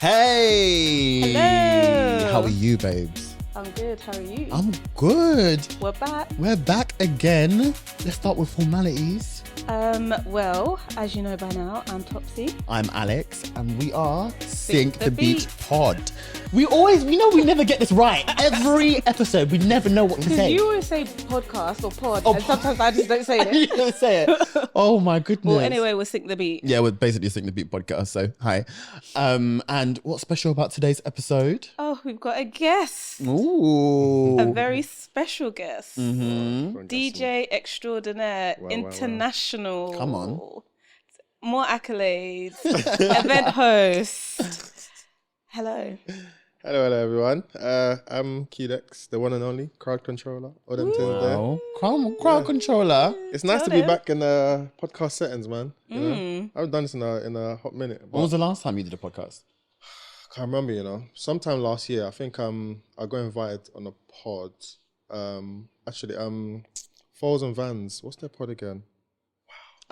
Hey! Hello! How are you, babes? I'm good, how are you? I'm good. We're back. We're back again. Let's start with formalities. Well, as you know by now, I'm Topsy. I'm Alex, and we are Sync the the Beat Pod. We never get this right. Every episode, we never know what to Because say. you always say podcast or pod, Oh, and sometimes I just don't say You it. don't say it. Oh my goodness. Well, anyway, we'll Sync the Beat. Yeah, we're basically a Sync the Beat podcast, so hi. And what's special about today's episode? Oh, we've got a guest. Ooh. A very special guest. Mm-hmm. DJ extraordinaire, international. Come on. More accolades. Event host. Hello. Hello, everyone. I'm Qdex, the one and only crowd controller. All them things there. Wow. Crowd controller. It's nice to be back in podcast settings, man. You know? Mm. I haven't done this in a hot minute. But When was the last time you did a podcast? I can't remember, sometime last year. I think I got invited on a pod. Falls and Vans. What's their pod again?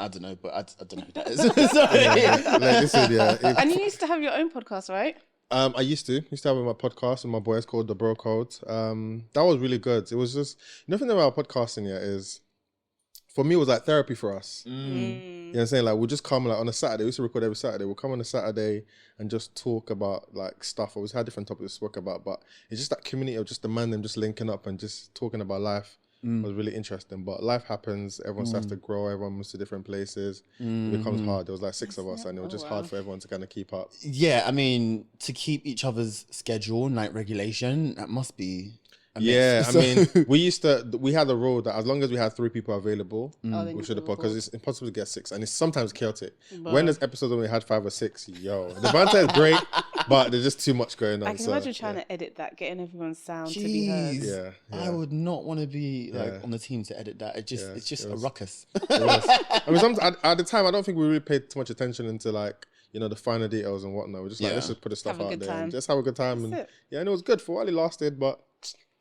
I don't know, but I don't know who that is. Sorry. And you used to have your own podcast, right? I used to have my podcast with my boys called The Bro Code. That was really good. It was just, nothing about podcasting yet is, for me, it was like therapy for us. You know what I'm saying? Like, we'll just come like on a Saturday. We used to record every Saturday. We'll come on a Saturday and just talk about like stuff. We always had different topics to talk about, but it's just that community of just the man them just linking up and just talking about life. Was really interesting. But life happens. Everyone starts to grow. Everyone moves to different places. It becomes hard. There was like 6 of us, and it was just hard for everyone to kind of keep up. Yeah, I mean, to keep each other's schedule and like regulation, that must be a mix. Yeah, I mean, we had a rule that as long as we had 3 people available, we should have put, because it's impossible to get 6, and it's sometimes chaotic. When there's episodes when we had 5 or 6, the banter is great, but there's just too much going on. I can imagine trying to edit that, getting everyone's sound to be heard. Jeez. Yeah. I would not want to be like on the team to edit that. It's just a ruckus. It was. I mean, at the time, I don't think we really paid too much attention into like, the finer details and whatnot. We're just like, let's just put the stuff out there and just have a good time. And and it was good for a while it lasted, but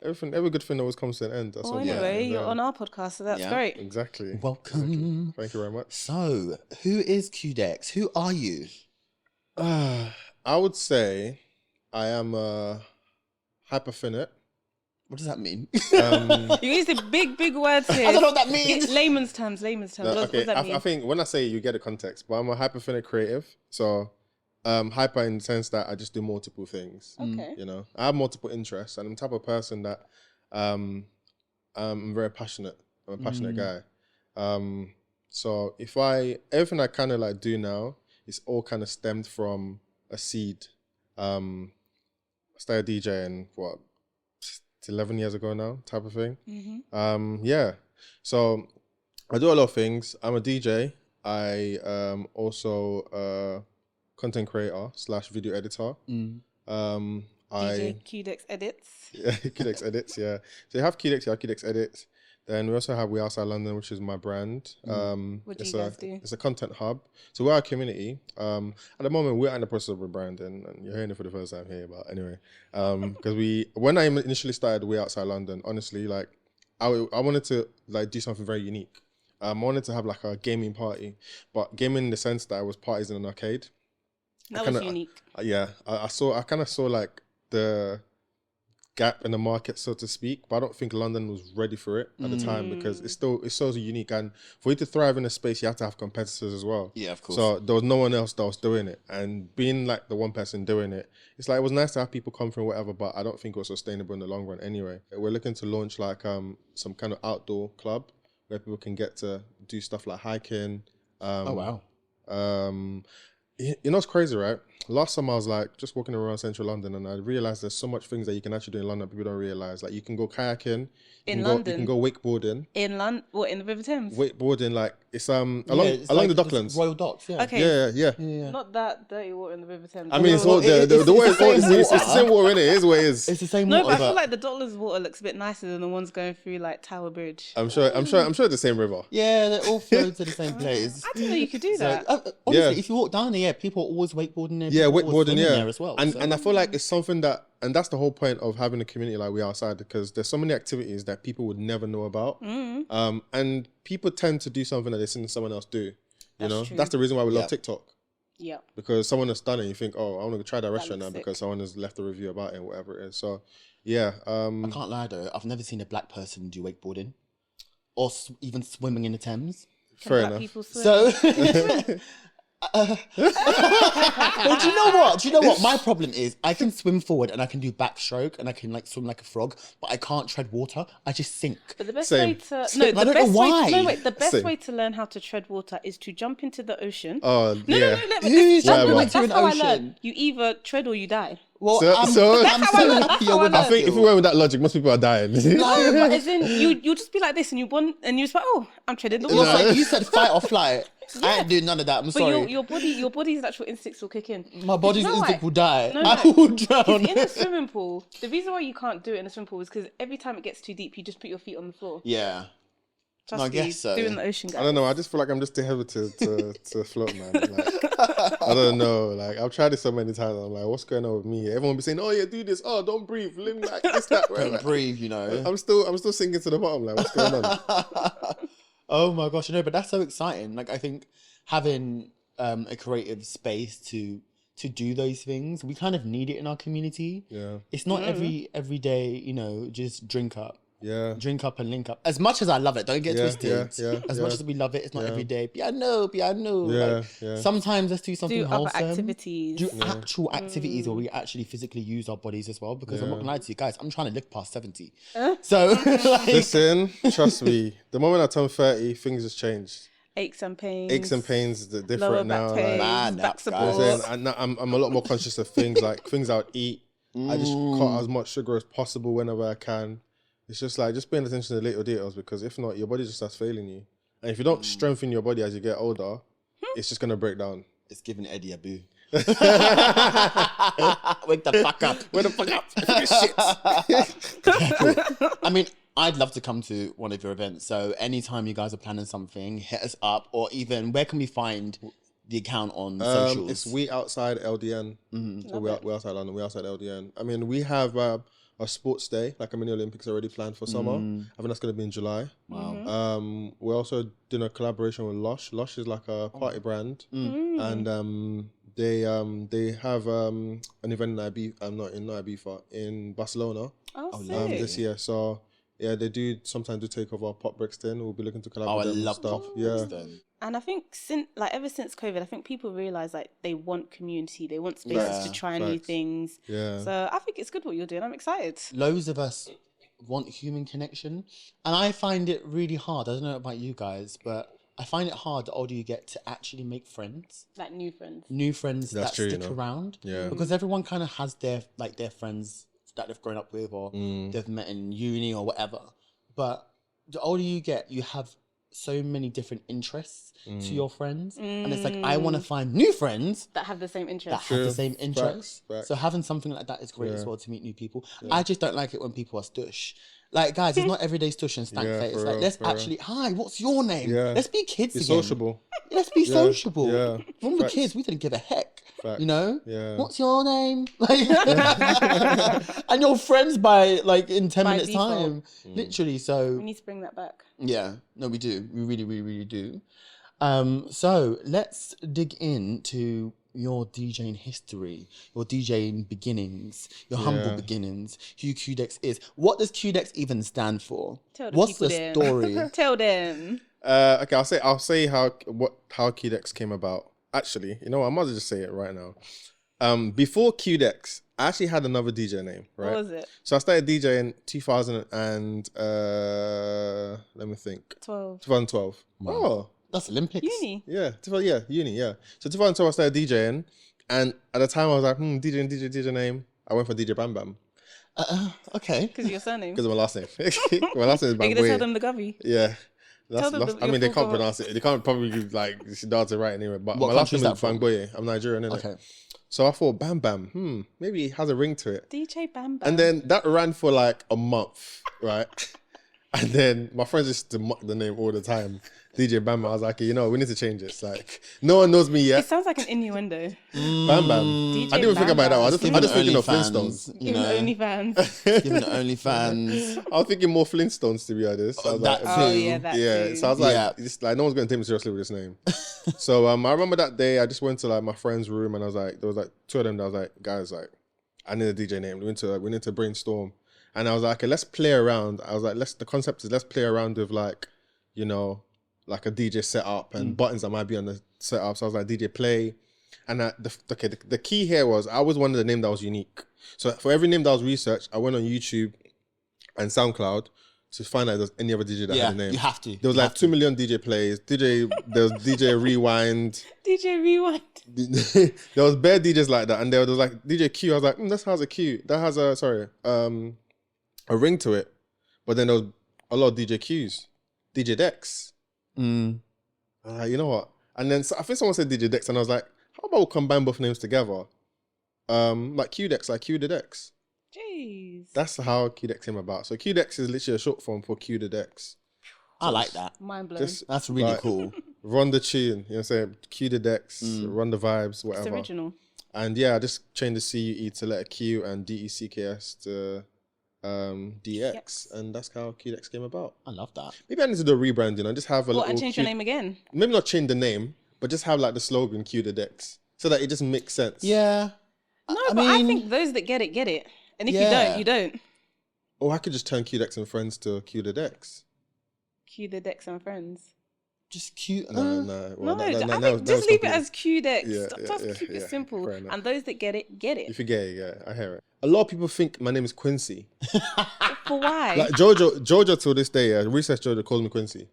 every good thing always comes to an end. That's all. Anyway, you're on our podcast, so that's great. Exactly. Welcome. Thank you very much. So, who is Qdex? Who are you? I would say I am a hyperfinite. What does that mean? You're using big words here. I don't know what that means. Layman's terms. What does that mean? I think when I say it, you get the context, but I'm a hyperfinite creative. So hyper in the sense that I just do multiple things. Okay. I have multiple interests, and I'm the type of person that I'm very passionate. I'm a passionate guy. So everything I kind of like do now is all kind of stemmed from a seed. I started DJing 11 years ago now, type of thing. So I do a lot of things. I'm a DJ. I also a content creator / video editor. DJ Qdex edits. Yeah, Qdex edits, yeah. So you have Qdex, Qdex edits. Then we also have We Outside London, which is my brand. What do you guys do? It's a content hub. So we're a community. At the moment, we're in the process of rebranding, and you're hearing it for the first time here. But anyway, because when I initially started We Outside London, honestly, like I wanted to like do something very unique. I wanted to have like a gaming party, but gaming in the sense that I was parties in an arcade. That was unique. I kind of saw like the gap in the market, so to speak, but I don't think London was ready for it at the time, because it's so unique, and for you to thrive in a space, you have to have competitors as well. Yeah, of course. So there was no one else that was doing it, and being like the one person doing it, it's like it was nice to have people come from whatever, but I don't think it was sustainable in the long run. Anyway, we're looking to launch like some kind of outdoor club where people can get to do stuff like hiking. Oh wow. You know what's crazy, right? Last summer I was like just walking around central London, and I realized there's so much things that you can actually do in London people don't realize. Like you can go kayaking In London? you can go wakeboarding. In London? What, in the River Thames? Wakeboarding, like it's along It's like the Docklands. Royal Docks, yeah. Okay. Yeah. Not that dirty water in the River Thames. I mean, it's all the way it's the same water in it. It is what it is. It's the same No, water. but I feel like the Docklands water looks a bit nicer than the ones going through like Tower Bridge. I'm sure it's the same river. Yeah, they all flow to the same place. I didn't know you could do that. Honestly, if you walk down there, people are always wakeboarding there. Yeah, people are always wakeboarding, swimming there as well. And I feel like it's something that, and that's the whole point of having a community like We Outside, because there's so many activities that people would never know about. And people tend to do something that they've seen someone else do. That's true. That's the reason why we love TikTok. Yeah. Because someone has done it, you think, oh, I want to try that restaurant now looks sick. because someone has left a review about it, whatever it is. So, yeah. I can't lie though. I've never seen a black person do wakeboarding or even swimming in the Thames. Can Fair black enough. people swim? So, but do you know what? Do you know what? My problem is I can swim forward and I can do backstroke and I can like swim like a frog, but I can't tread water. I just sink. But the best Same. way to Same. no, I the don't know best why. way. No, wait. The best Same. way to learn how to tread water is to jump into the ocean. Oh, No, yeah. no. Who's That's jumping into an how I ocean? learned. You either tread or you die. Well, So- I'm so- so That's happy how I you're with learned. I that think if still. we went with that logic, most people are dying. No, but as in you'll just be like this, and you just like, oh, I'm treading the Well, water. it's like you said fight or flight. I ain't doing none of that. I'm But sorry. your body's natural instincts will kick in. My body's You know instinct why? will die. No, I no. will Because drown. in a swimming pool, the reason why you can't do it in a swimming pool is because every time it gets too deep, you just put your feet on the floor. Yeah. Trust No, I me, guess so. doing the ocean, guys. I don't know. I just feel like I'm just too heavy to float, man. Like, I don't know. Like, I've tried it so many times. I'm like, what's going on with me? Everyone be saying, oh, yeah, do this. Oh, don't breathe. Live like this, that. Right? Don't Like, breathe, you know. I'm still sinking to the bottom. Like, what's going on? Oh my gosh, no, but that's so exciting. Like I think having a creative space to do those things, we kind of need it in our community. Yeah. It's not every day, you know, just drink up and link up. As much as I love it, don't get twisted. As much as we love it, it's not every day. Piano. Yeah, Like, yeah. Sometimes let's do something Do other wholesome. activities. Do actual activities where we actually physically use our bodies as well. Because I'm not gonna lie to you guys, I'm trying to live past 70. So like, Listen, trust me. The moment I turn 30, things has changed. Aches and pains. Are different Lower now. back pain. Man, Back that support. guys. Listen, I'm a lot more conscious of things like things I would eat. I just cut as much sugar as possible whenever I can. It's just like just paying attention to the little details because if not, your body just starts failing you. And if you don't strengthen your body as you get older, it's just gonna break down. it's giving Eddie a boo. Wake the fuck up. Where the fuck up? I mean, I'd love to come to one of your events. So anytime you guys are planning something, hit us up. Or even, where can we find the account on socials? It's We Outside LDN. So we're outside London. We're outside LDN. I mean, we have a sports day, like a mini Olympics already planned for summer. I think that's going to be in July. Wow. We're also doing a collaboration with Lush. Lush is like a party brand, and they have an event in Ibiza in Barcelona Oh, sick. this year. So yeah, they do sometimes do take over Pop Brixton. We'll be looking to collaborate I with them love and stuff. Pop Yeah. Brixton. And I think ever since COVID, I think people realize like they want community, they want spaces Yeah, to try new facts. things. Yeah. So I think it's good what you're doing. I'm excited. Loads of us want human connection. And I find it really hard. I don't know about you guys, but I find it hard the older you get to actually make friends. Like new friends. New friends That's that true, stick you know. around. Yeah. Because everyone kind of has their friends that they've grown up with or Mm. they've met in uni or whatever. But the older you get, you have so many different interests to your friends. And it's like, I want to find new friends That have the same that interests. have the True. same interests. Facts. So having something like that is great as Yeah. well to meet new people. I just don't like it when people are stush. Like, guys, it's not everyday stush and stank Yeah, face. for Like, real, let's for real. actually, hi, what's your name? Yeah. Let's be kids Be again. sociable. Let's be sociable. yeah. When we were Facts. kids, we didn't give a heck. Facts. You know? Yeah. What's your name? Like, and you're friends by like in 10 By minutes default. time. Literally. So We need to bring that back. yeah, no, we do. We really, really, really do. So let's dig into your DJing history, your DJing beginnings, your humble Yeah. beginnings, who Qdex is. What does Qdex even stand for? Tell the What's people the then. story? Tell them. Okay, I'll say how Qdex came about. Actually, you know what, I might as well just say it right now. Before Qdex, I actually had another DJ name, right? What was it? So I started DJing 2000 and let me think, 2012. Oh, That's Olympics. Uni. yeah, uni, yeah. So 2012 I started DJing, and at the time I was like, DJ name. I went for DJ Bam Bam Okay. Because of your surname. because of my last name. My last name is Are you going to Bamboye. tell them the Govy? Yeah. Tell them I mean, they your can't full pronounce it. They can't probably like she does it right anyway. But What my last country name is is that from? Bamboye. I'm Nigerian, innit? Okay. So I thought Bam Bam. Maybe it has a ring to it. DJ Bam Bam. And then that ran for like a month, right? And then my friends used to mock the name all the time. DJ Bam Bam. I was like, you know, we need to change this. Like, no one knows me It yet. sounds like an innuendo. Bam Bam. DJ I didn't even think about that. I was Give just an thinking of OnlyFans, Flintstones. you Even know. OnlyFans. Give an OnlyFans. I was thinking more Flintstones, to be honest. I was That like, too. Oh yeah, that yeah. too. So I was like, Yeah. it's like no one's going to take me seriously with this name. So I remember that day I just went to like my friend's room and I was like, there was like two of them that I was like, guys, like, I need a DJ name. We need to brainstorm. And I was like, okay, let's play around. I was like, the concept is let's play around with like, you know, like a DJ setup and buttons that might be on the setup. So I was like, DJ play. And the key here was I always wanted a name that was unique. So for every name that was researched, I went on YouTube and SoundCloud to find out if there's any other DJ that had a name. You have to. There was like 2 million DJ plays. There was DJ Rewind. DJ Rewind. There was bare DJs like that, and there was like DJ Q. I was like, that has a Q. That has a ring to it. But then there was a lot of DJ Qs. DJ Qdex. Mm. You know what? And then I think someone said DJ Qdex, and I was like, how about we combine both names together? Like Qdex, like Q the Dex. Jeez. That's how Qdex came about. So Qdex is literally a short form for Q the Dex. I like that. Mind blown. Just That's really like, cool. run the tune, you know what I'm saying? Cue the decks, run the vibes, It's whatever. original. And yeah, I just changed the CUE to letter Q and DECKS to DX. And that's how QDex came about. I love that. Maybe I need to do a rebrand, you know, just have a What, little and change your name again? Maybe not change the name, but just have like the slogan Q the Decks. So that it just makes sense. Yeah. No, but I think those that get it. And if you don't, you don't. Or I could just turn QDex and Friends to Q the Decks. Cue the Dex and friends. Just cute. No. No, I I think just leave it as Qdex. Just keep it simple. fair enough. And those that get it, get it. If you get it, yeah, I hear it. A lot of people think my name is Quincy. For why? Like Jojo till this day, recess Jojo calls me Quincy.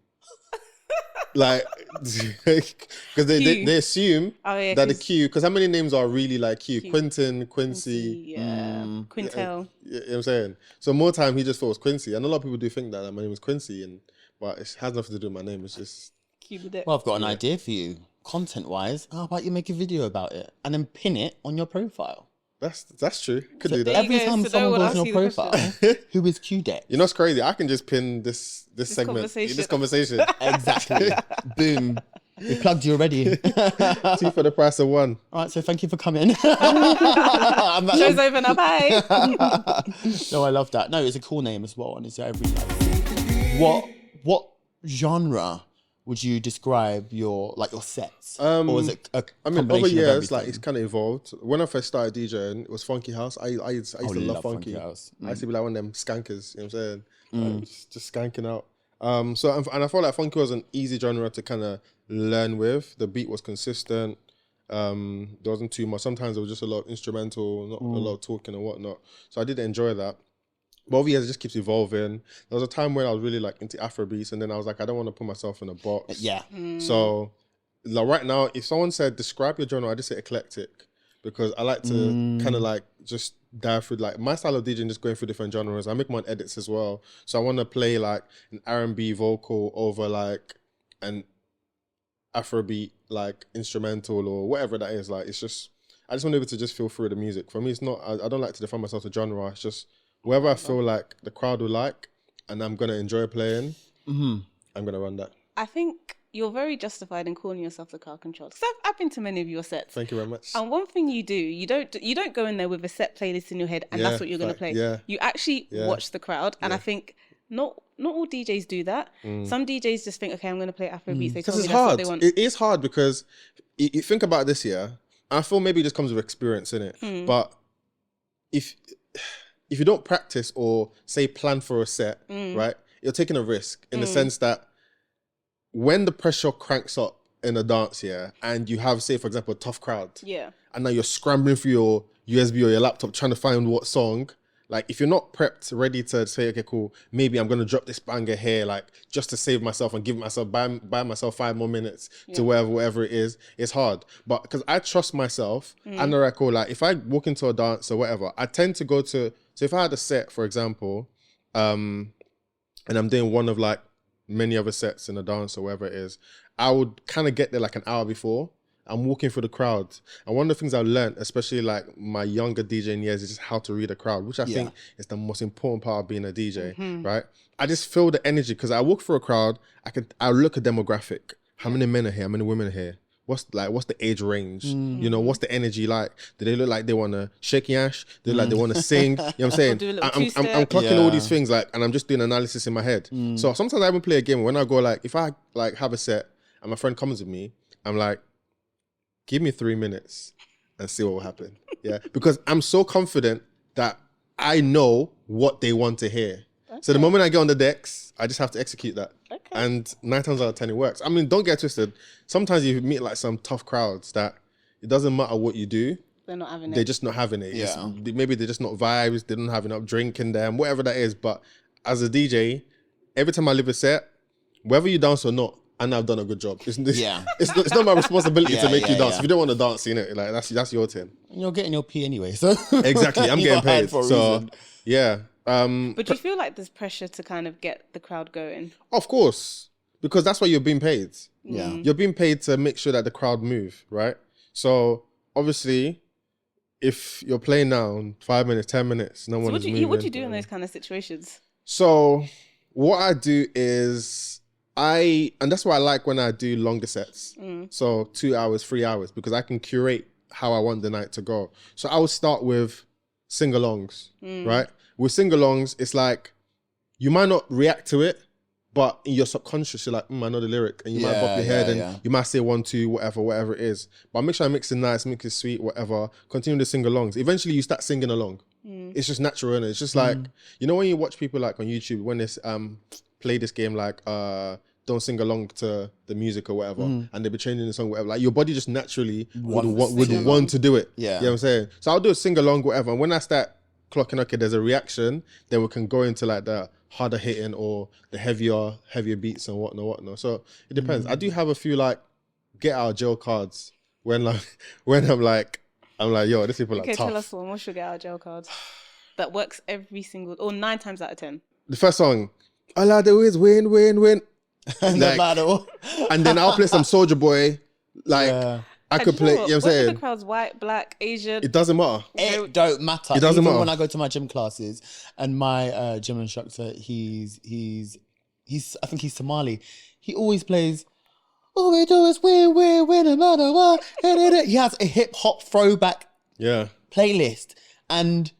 Like, because they assume that the Q, because how many names are really like Q? Quentin, Quincy. Yeah. Quintel. You know what I'm saying? So more time he just thought it was Quincy. And a lot of people do think that my name is Quincy, but it has nothing to do with my name. It's just... Well, I've got an idea for you. Content-wise, how about you make a video about it and then pin it on your profile? That's true. Could do that. Every time someone goes on your profile, who is Qdex? You know what's crazy? I can just pin this segment, this conversation. Exactly. Boom. We plugged you already. 2 for the price of 1. All right, so thank you for coming. Show's over now, bye. No, I love that. No, it's a cool name as well, and it's every what genre would you describe your sets? Or is it a combination over years, of everything? like it's kind of evolved. When I first started DJing, it was Funky House. I used to love Funky House. I used to be like one of them skankers. You know what I'm saying? Just skanking out. And I felt like Funky was an easy genre to kind of learn with. The beat was consistent. There wasn't too much. Sometimes there was just a lot of instrumental, not a lot of talking and whatnot. So I did enjoy that. But over years, it just keeps evolving. There was a time when I was really like into Afrobeats, and then I was like, I don't want to put myself in a box. Yeah. So like right now, if someone said describe your genre, I just say eclectic, because I like to kind of like just dive through like my style of DJing, just going through different genres. I make my own edits as well, so I want to play like an R&B vocal over like an Afrobeat like instrumental or whatever that is. Like it's just I just want to be able to just feel through the music. For me, it's not. I don't like to define myself to genre. It's just whoever I feel like the crowd will like, and I'm gonna enjoy playing. I'm gonna run that. I think you're very justified in calling yourself the crowd control, because I've been to many of your sets. Thank you very much. And one thing you do, you don't go in there with a set playlist in your head and that's what you're going to play. Yeah. You actually watch the crowd, and I think not all DJs do that. Some DJs just think, okay, I'm going to play Afrobeats. They tell me it's that's hard. what they want. It is hard because you think about this year. I feel maybe it just comes with experience in it. But if you don't practice or say plan for a set, right, you're taking a risk in the sense that when the pressure cranks up in a dance, and you have, say, for example, a tough crowd, and now you're scrambling through your USB or your laptop trying to find what song, like if you're not prepped, ready to say, okay, cool, maybe I'm going to drop this banger here, like just to save myself and give myself, buy myself 5 more minutes to whatever it is, it's hard. But because I trust myself, I know, cool, like if I walk into a dance or whatever, I tend to go to, so if I had a set, for example, and I'm doing one of like many other sets in a dance or whatever it is, I would kind of get there like an hour before I'm walking through the crowd. And one of the things I've learned, especially like my younger DJing years, is just how to read a crowd, which I think is the most important part of being a DJ, right? I just feel the energy because I walk through a crowd, I look at demographic. How many men are here? How many women are here? What's the age range? You know, what's the energy like? Do they look like they want to shake yash? Do they look like they want to sing? You know what I'm saying? I'm clocking all these things like, and I'm just doing analysis in my head. So sometimes I even play a game when I go like, if I like have a set and my friend comes with me, I'm like, give me 3 minutes and see what will happen. Yeah, because I'm so confident that I know what they want to hear. Okay. So the moment I get on the decks, I just have to execute that. Okay. And 9 times out of 10, it works. I mean, don't get twisted. Sometimes you meet like some tough crowds that it doesn't matter what you do. They're not having it. They're just not having it. Yeah. Maybe they're just not vibes. They don't have enough drink in them, whatever that is. But as a DJ, every time I leave a set, whether you dance or not, I know I've done a good job. It's not my responsibility to make you dance. If you don't want to dance, you know, like that's your turn. You're getting your P anyway, so exactly. I'm getting paid. So yeah. But do you feel like there's pressure to kind of get the crowd going? Of course, because that's why you're being paid. Yeah, you're being paid to make sure that the crowd move, right? So obviously, if you're playing now in 5 minutes, 10 minutes, no one is moving. What do you do in those kind of situations? So what I do is and that's why I like when I do longer sets. So 2 hours, 3 hours, because I can curate how I want the night to go. So I would start with sing-alongs, right? With sing-alongs, it's like, you might not react to it, but in your subconscious, you're like, I know the lyric. And you might bop your head and you might say 1, 2, whatever it is. But make sure I mix it nice, mix it sweet, whatever. Continue to sing-alongs. Eventually, you start singing along. It's just natural, innit? It's just like, you know when you watch people like on YouTube, when they play this game like, don't sing along to the music or whatever, and they be changing the song, whatever. Like your body just naturally would want to do it. Yeah. You know what I'm saying? So I'll do a sing along, whatever. And when I start clocking, okay, there's a reaction, then we can go into like the harder hitting or the heavier beats and whatnot. So it depends. I do have a few like get out of jail cards when I'm like, yo, these people are tough. Tell us one. What's your get out of jail card? That works every single, or 9 times out of 10. The first song, all I do is win, win, win. No matter what. And then I'll play some Soulja Boy. Like I could play, you know what I'm saying? The crowd's white, black, Asian. It doesn't matter. It don't matter. It doesn't matter. When I go to my gym classes and my gym instructor, he's I think he's Somali. He always plays, all we do is win, win, win, no matter what. He has a hip hop throwback playlist. And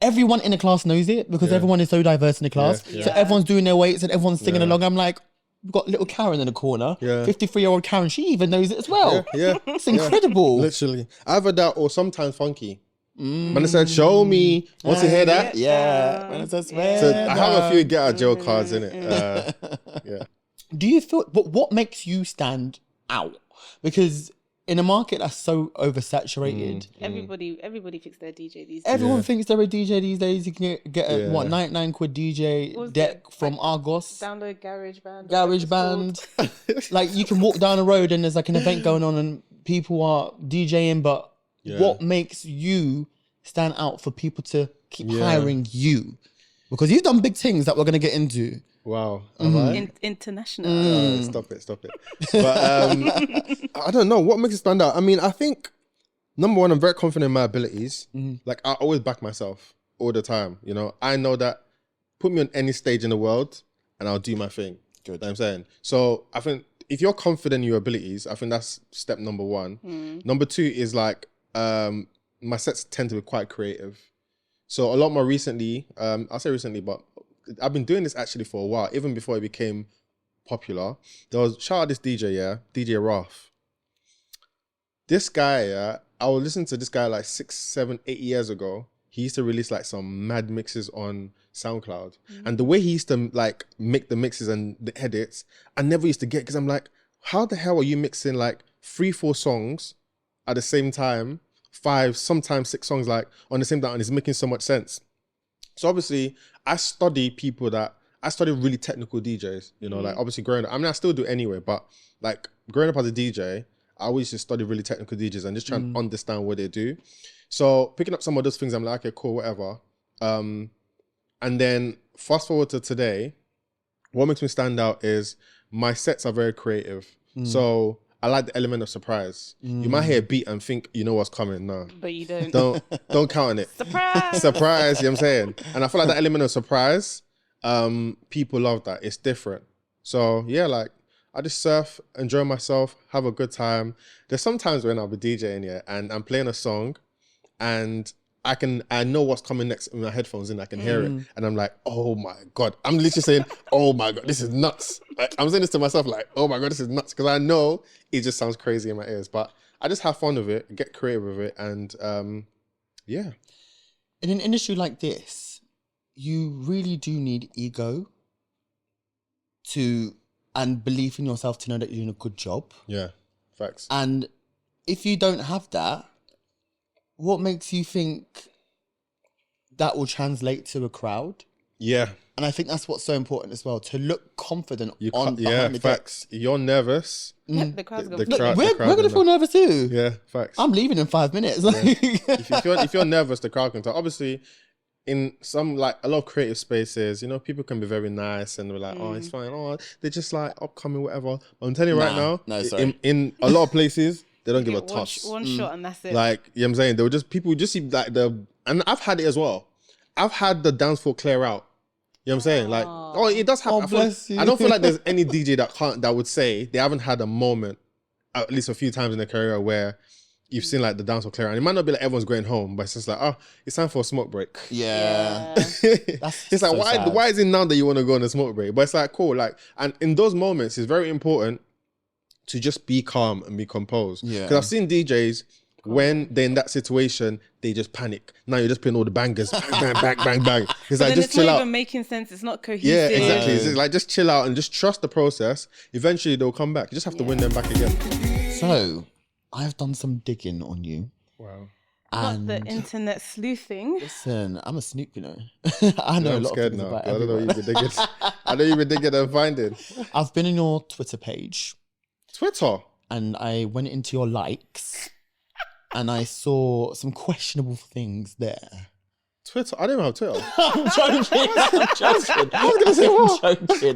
everyone in the class knows it because everyone is so diverse in the class. So everyone's doing their weights and everyone's singing along. I'm like, we've got little Karen in the corner. 53-year-old Karen. She even knows it as well. It's incredible. Literally. Either that or sometimes funky. When it said, show me. Once you hear that? When it says, swear. So I have a few get out of jail cards in it. Do you feel, but what makes you stand out? Because in a market that's so oversaturated, everybody thinks they're a DJ these days. Everyone thinks they're a DJ these days. You can get a 99 quid DJ deck from Argos. Download GarageBand. Like you can walk down the road and there's like an event going on and people are DJing. But what makes you stand out for people to keep hiring you? Because you've done big things that we're going to get into. Wow. International. Stop it. But I don't know. What makes it stand out? I mean, I think, number one, I'm very confident in my abilities. Like, I always back myself all the time. You know, I know that put me on any stage in the world and I'll do my thing. Good. You know what I'm saying? So I think if you're confident in your abilities, I think that's step number one. Number two is like, my sets tend to be quite creative. So a lot more recently, I'll say recently, but I've been doing this actually for a while, even before it became popular. Shout out this DJ, DJ Raf. This guy, I was listening to this guy like 6, 7, 8 years ago. He used to release like some mad mixes on SoundCloud. And the way he used to like make the mixes and the edits, I never used to get, because I'm like, how the hell are you mixing like 3, 4 songs at the same time, 5, sometimes 6 songs like on the same time, and it's making so much sense. So obviously, I study really technical DJs, you know, like obviously growing up, I mean, I still do anyway, but like growing up as a DJ, I always just study really technical DJs and just try and understand what they do. So picking up some of those things, I'm like, okay, cool, whatever. And then fast forward to today, what makes me stand out is my sets are very creative. So I like the element of surprise. You might hear a beat and think you know what's coming. No, But you don't. don't count on it. Surprise! Surprise, you know what I'm saying? And I feel like that element of surprise, people love that. It's different. So yeah, like I just surf, enjoy myself, have a good time. There's sometimes when I'll be DJing, and I'm playing a song and I know what's coming next in my headphones and I can hear it. And I'm like, oh my God. I'm literally saying, oh my God, this is nuts. Like, I'm saying this to myself like, oh my God, this is nuts. Because I know it just sounds crazy in my ears. But I just have fun with it, get creative with it. And yeah. In an industry like this, you really do need ego and belief in yourself to know that you're doing a good job. Yeah, facts. And if you don't have that, what makes you think that will translate to a crowd? Yeah. And I think that's what's so important as well, to look confident behind the facts. decks. You're nervous. The crowd's The gonna crowd- We're going to feel nervous too. Yeah, facts. I'm leaving in 5 minutes. If you're nervous, the crowd can tell. Obviously, in some, like, a lot of creative spaces, you know, people can be very nice and they're like, oh, it's fine. Oh, they're just like upcoming, whatever. But I'm telling you right now, no, sorry. in a lot of places, they don't give a toss. one shot and that's it. Like, you know what I'm saying? People would just see like and I've had it as well. I've had the dance floor clear out. You know what I'm saying? Like, it does happen. Bless you. I don't feel like there's any DJ that would say they haven't had a moment, at least a few times in their career, where you've seen like the dance floor clear out. And it might not be like everyone's going home, but it's just like, oh, it's time for a smoke break. Yeah. It's like, so why sad. is it now that you want to go on a smoke break? But it's like, cool. Like, and in those moments, it's very important to just be calm and be composed. Yeah. Because I've seen DJs, when they're in that situation, they just panic. Now you're just playing all the bangers, bang, bang, bang, bang, bang. It's like, then just it's chill not out. even making sense. It's not cohesive. Yeah, exactly. It's like, just chill out and just trust the process. Eventually they'll come back. You just have to win them back again. So, I've done some digging on you. Wow. Not And the internet sleuthing. listen, I'm a snoop, you know. I know a I'm lot scared of things now. about I don't know what everyone. you've been digging. I know you've been digging and finding. I've been on your Twitter page Twitter. and I went into your likes and I saw some questionable things there. Twitter. I don't even have Twitter. I'm joking.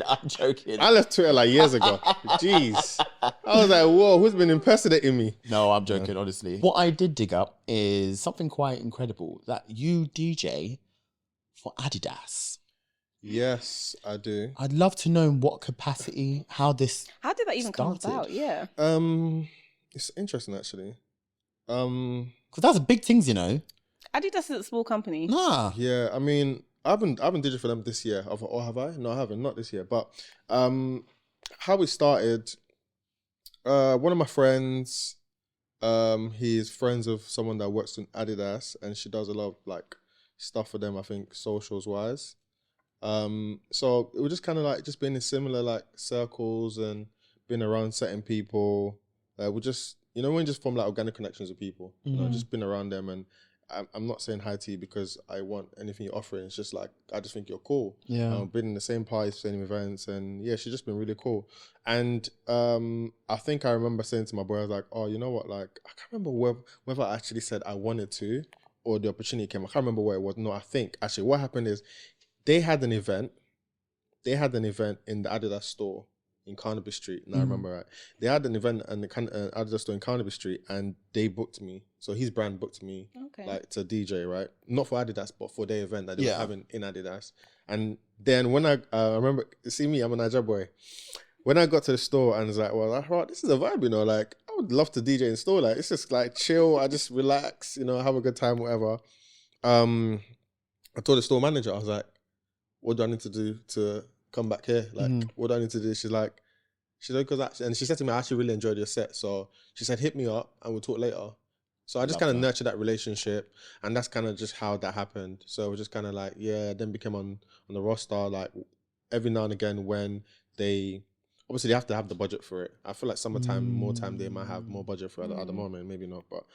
I'm joking. I left Twitter like years ago. Jeez. I was like, whoa, who's been impersonating me? No, I'm joking, honestly. What I did dig up is something quite incredible, that you DJ for Adidas. Yes, I do. I'd love to know in what capacity, how this How did that even come started. about? Yeah. It's interesting actually. Because that's big things, you know. Adidas is a small company. Nah. Yeah, I mean, I've been DJing for them this year. Or have I? No, I haven't. Not this year. But how it started, one of my friends, he's friends of someone that works in Adidas, and she does a lot of like stuff for them, I think, socials wise. So it was just kind of like just being in similar like circles and being around certain people. We just, you know, we just form like organic connections with people. You know, just been around them, and I'm not saying hi to you because I want anything you're offering. It's just like, I just think you're cool. Yeah. Been in the same parties, same events, and yeah, she's just been really cool. And I think I remember saying to my boy, I was like, oh, you know what? Like, I can't remember whether I actually said I wanted to or the opportunity came. I can't remember where it was. No, I think actually what happened is they had an event. They had an event in the Adidas store in Carnaby Street. And I remember right. They had an event in the Adidas store in Carnaby Street, and they booked me. So his brand booked me like to DJ, right? Not for Adidas, but for their event that they were having in Adidas. And then when I remember, see me, I'm a Niger boy. When I got to the store and was like, well, I thought, this is a vibe, you know, like I would love to DJ in store. Like it's just like chill. I just relax, you know, have a good time, whatever. I told the store manager, I was like, what do I need to do to come back here? Like, what do I need to do? She's like, and she said to me, I actually really enjoyed your set. So she said, hit me up and we'll talk later. So I just kind of nurtured that relationship, and that's kind of just how that happened. So it was just kind of like, then became on the roster, like every now and again when obviously they have to have the budget for it. I feel like summertime, more time, they might have more budget for it at the moment, maybe not. But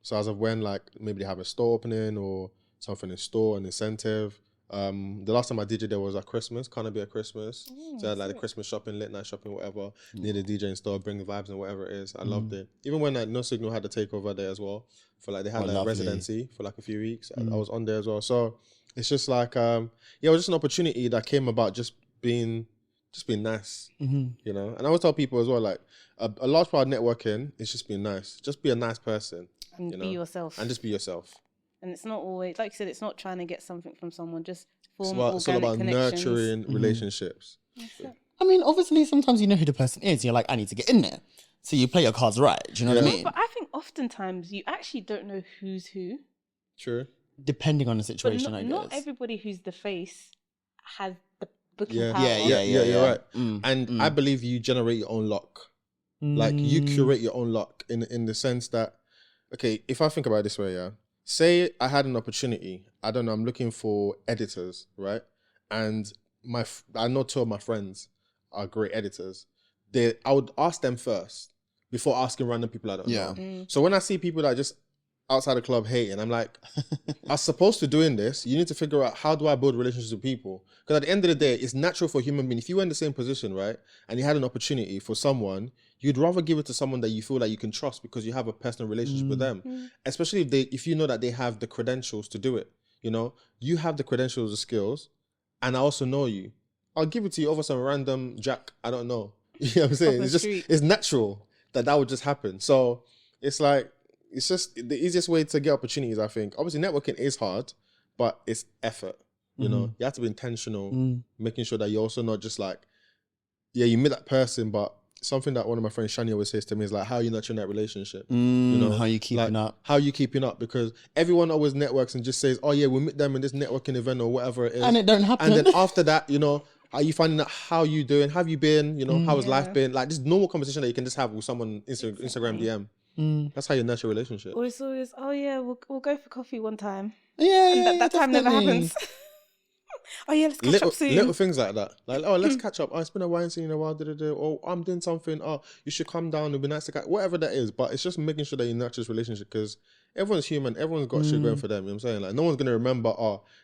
so as of when like maybe they have a store opening or something in store, an incentive. The last time I DJed there was at Christmas, Carnaby at Christmas. So I had like the Christmas shopping, late night shopping, whatever. Near the DJing store, bring the vibes and whatever it is. I loved it. Even when like No Signal had the takeover there as well. For like they had like residency for like a few weeks. I was on there as well. So it's just like it was just an opportunity that came about just being just being nice, you know. And I always tell people as well, like a large part of networking is just being nice. Just be a nice person, And you be know? yourself. And just be yourself. And it's not always, like you said, it's not trying to get something from someone. Just form It's all organic about connections. nurturing relationships. That's it. I mean, obviously, sometimes you know who the person is. You're like, I need to get in there. So you play your cards right. Do you know what I mean? But I think oftentimes you actually don't know who's who. True. Depending on the But situation, I guess. not everybody who's the face has the booking Yeah. power. Yeah. You're right. And I believe you generate your own luck. Like you curate your own luck in the sense that, okay, if I think about it this way, yeah, say I had an opportunity, I don't know, I'm looking for editors, right? And I know two of my friends are great editors. I would ask them first before asking random people I don't know. So when I see people that are just outside the club hating, I'm like, as opposed to doing this, you need to figure out how do I build relationships with people? Because at the end of the day, it's natural for a human being. If you were in the same position, right, and you had an opportunity for someone, you'd rather give it to someone that you feel that you can trust because you have a personal relationship with them. Especially if you know that they have the credentials to do it. You know, you have the credentials, the skills, and I also know you. I'll give it to you over some random Jack I don't know. You know what I'm saying? It's natural that would just happen. So it's like, it's just the easiest way to get opportunities, I think. Obviously, networking is hard, but it's effort. You know, you have to be intentional, making sure that you're also not just like, yeah, you meet that person, but something that one of my friends, Shani, always says to me is like, how are you nurturing that relationship? You know, how you keeping like, up? How are you keeping up? Because everyone always networks and just says, oh yeah, we'll meet them in this networking event or whatever it is. And it don't happen. And then after that, you know, are you finding out how you doing? Have you been? You know, how has life been? Like this normal conversation that you can just have with someone Instagram DM. That's how you nurture a relationship. Or it's always, oh yeah, we'll go for coffee one time. Yeah, And that time never definitely. happens. Oh yeah, let's catch up soon. Little things like that. Like, oh, let's catch up. Oh, it's been a while, ain't seen you in a while. Or I'm doing something. Oh, you should come down. It'd be nice to catch. Whatever that is. But it's just making sure that you nurture this relationship because everyone's human. Everyone's got shit going for them. You know what I'm saying? Like, no one's going to remember,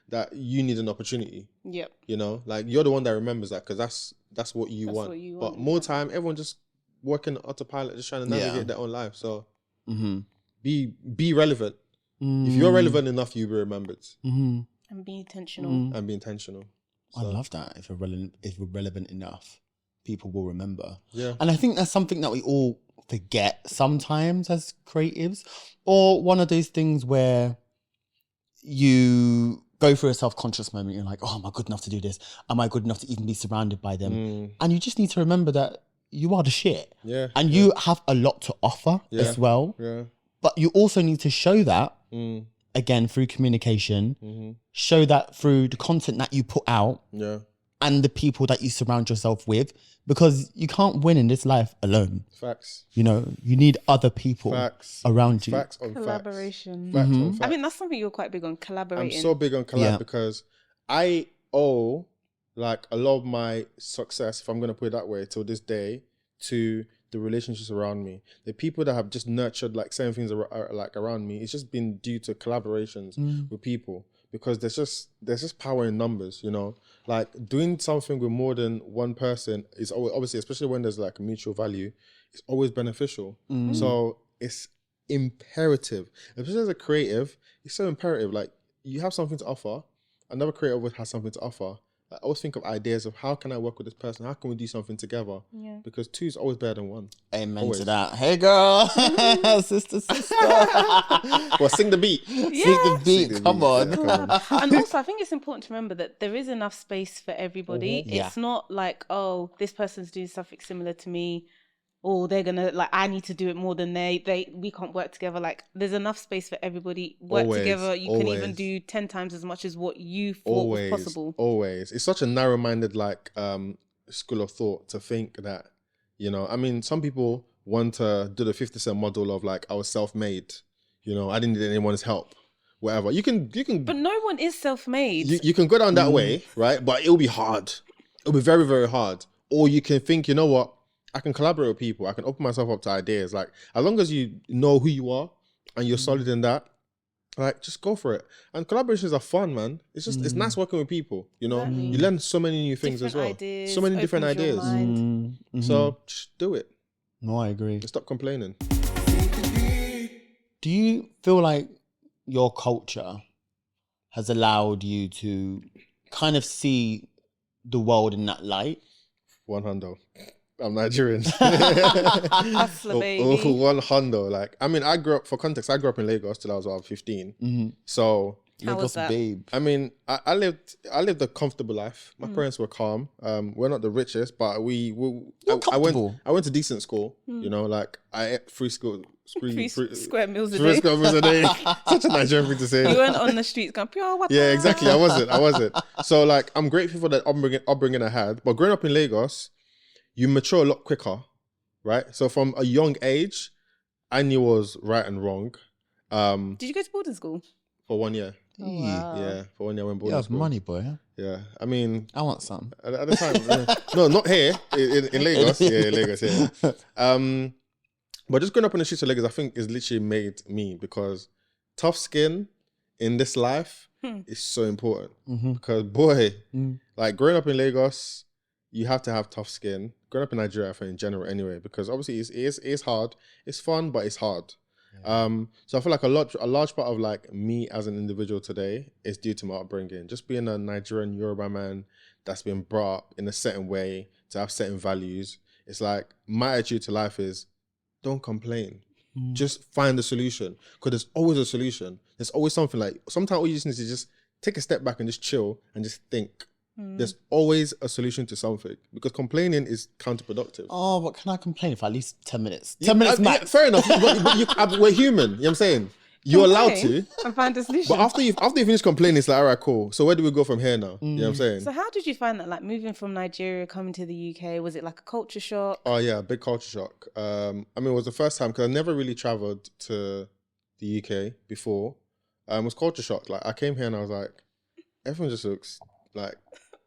that you need an opportunity. Yep. You know? Like, you're the one that remembers that because that's what you want. But more time, everyone just working autopilot, just trying to navigate their own life. So, be relevant. If you're relevant enough, you'll be remembered. And be intentional. So. I love that. If we're relevant enough, people will remember. Yeah. And I think that's something that we all forget sometimes as creatives, or one of those things where you go through a self-conscious moment. You're like, oh, am I good enough to do this? Am I good enough to even be surrounded by them? And you just need to remember that you are the shit. Yeah. And you have a lot to offer as well. Yeah. But you also need to show that, again, through communication, show that through the content that you put out and the people that you surround yourself with, because you can't win in this life alone. Facts. You know, you need other people around you. Facts on Collaboration. Facts on facts. I think that's something you're quite big on, collaborating. I'm so big on collab because I owe like a lot of my success, if I'm going to put it that way, till this day, to the relationships around me. The people that have just nurtured like certain things like around me, it's just been due to collaborations with people, because there's just power in numbers, you know. Like doing something with more than one person is always, obviously, especially when there's like a mutual value, it's always beneficial. So it's imperative, especially as a creative, it's so imperative. Like you have something to offer, another creative always has something to offer. I always think of ideas of how can I work with this person? How can we do something together? Yeah. Because two is always better than one. Amen to that. Hey, girl. sister. Well, sing the beat. Yeah. Sing the beat. Come on. And also, I think it's important to remember that there is enough space for everybody. It's not like, oh, this person's doing something similar to me, or they're gonna like, I need to do it more than we can't work together. Like there's enough space for everybody. Work together. You can even do 10 times as much as what you thought was possible. Always. It's such a narrow-minded like school of thought to think that, you know, I mean, some people want to do the 50 Cent model of like, I was self-made, you know, I didn't need anyone's help, whatever. You can But no one is self-made. You can go down that way, right? But it'll be hard. It'll be very, very hard. Or you can think, you know what? I can collaborate with people. I can open myself up to ideas. Like, as long as you know who you are and you're solid in that, like, just go for it. And collaborations are fun, man. It's just, it's nice working with people, you know? Exactly. You learn so many new things as well. Ideas, so many different ideas. So, just do it. No, I agree. And stop complaining. Do you feel like your culture has allowed you to kind of see the world in that light? one hundo. I'm Nigerian. Hustler, baby. One hundo. Like, I mean, I grew up in Lagos till I was about 15. Mm-hmm. So How was that? babe. I mean, I lived a comfortable life. My parents were calm. We're not the richest, but I went to decent school. You know, like I ate free square meals a three day. square meals a day. Such a Nigerian thing to say. You weren't on the streets going, pure water. Yeah, exactly. I wasn't. So like, I'm grateful for that upbringing I had. But growing up in Lagos, you mature a lot quicker, right? So from a young age, I knew what was right and wrong. Did you go to boarding school? For 1 year. Oh, wow. Yeah, for 1 year I went You boarding have school. money, boy. Huh? Yeah, I mean, I want some. at the time, no, not here in Lagos. Yeah, in Lagos. Yeah. But just growing up in the streets of Lagos, I think has literally made me, because tough skin in this life is so important. Mm-hmm. Because boy, like growing up in Lagos, you have to have tough skin. Growing up in Nigeria, I think in general, anyway, because obviously it's hard. It's fun, but it's hard. So I feel like a large part of like me as an individual today is due to my upbringing. Just being a Nigerian Yoruba man that's been brought up in a certain way to have certain values. It's like my attitude to life is don't complain. Just find a solution, because there's always a solution. There's always something. Like sometimes all you just need to just take a step back and just chill and just think. There's always a solution to something, because complaining is counterproductive. Oh, but can I complain for at least 10 minutes? 10 minutes max. Yeah, fair enough. but we're human. You know what I'm saying? You're allowed to. And find a solution. But after you finish complaining, it's like, all right, cool. So where do we go from here now? You know what I'm saying? So how did you find that? Like moving from Nigeria, coming to the UK, was it like a culture shock? Oh yeah, big culture shock. I mean, it was the first time, because I never really traveled to the UK before. It was culture shock. Like I came here and I was like, everyone just looks like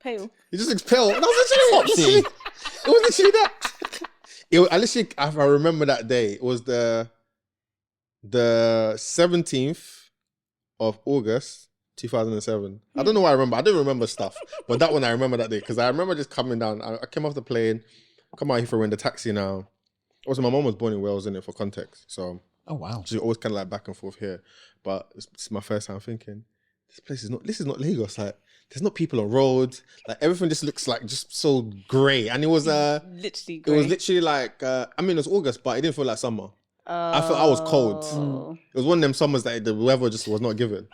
Pale. it just looks pale. And I was literally, it was literally that. If I remember that day, it was the 17th of August 2007. I don't know why I remember. I don't remember stuff, but that one I remember that day, because I remember just coming down. I came off the plane, come out here for in the taxi now. Also, my mom was born in Wales, in it, for context. So Oh, wow. she's always kind of like back and forth here. But it's my first time thinking, this is not Lagos. Like, there's not people on roads. Like, everything just looks like just so grey. And it was literally it grey. was literally like I mean, it was August, but it didn't feel like summer. I felt I was cold. It was one of them summers that the weather just was not given.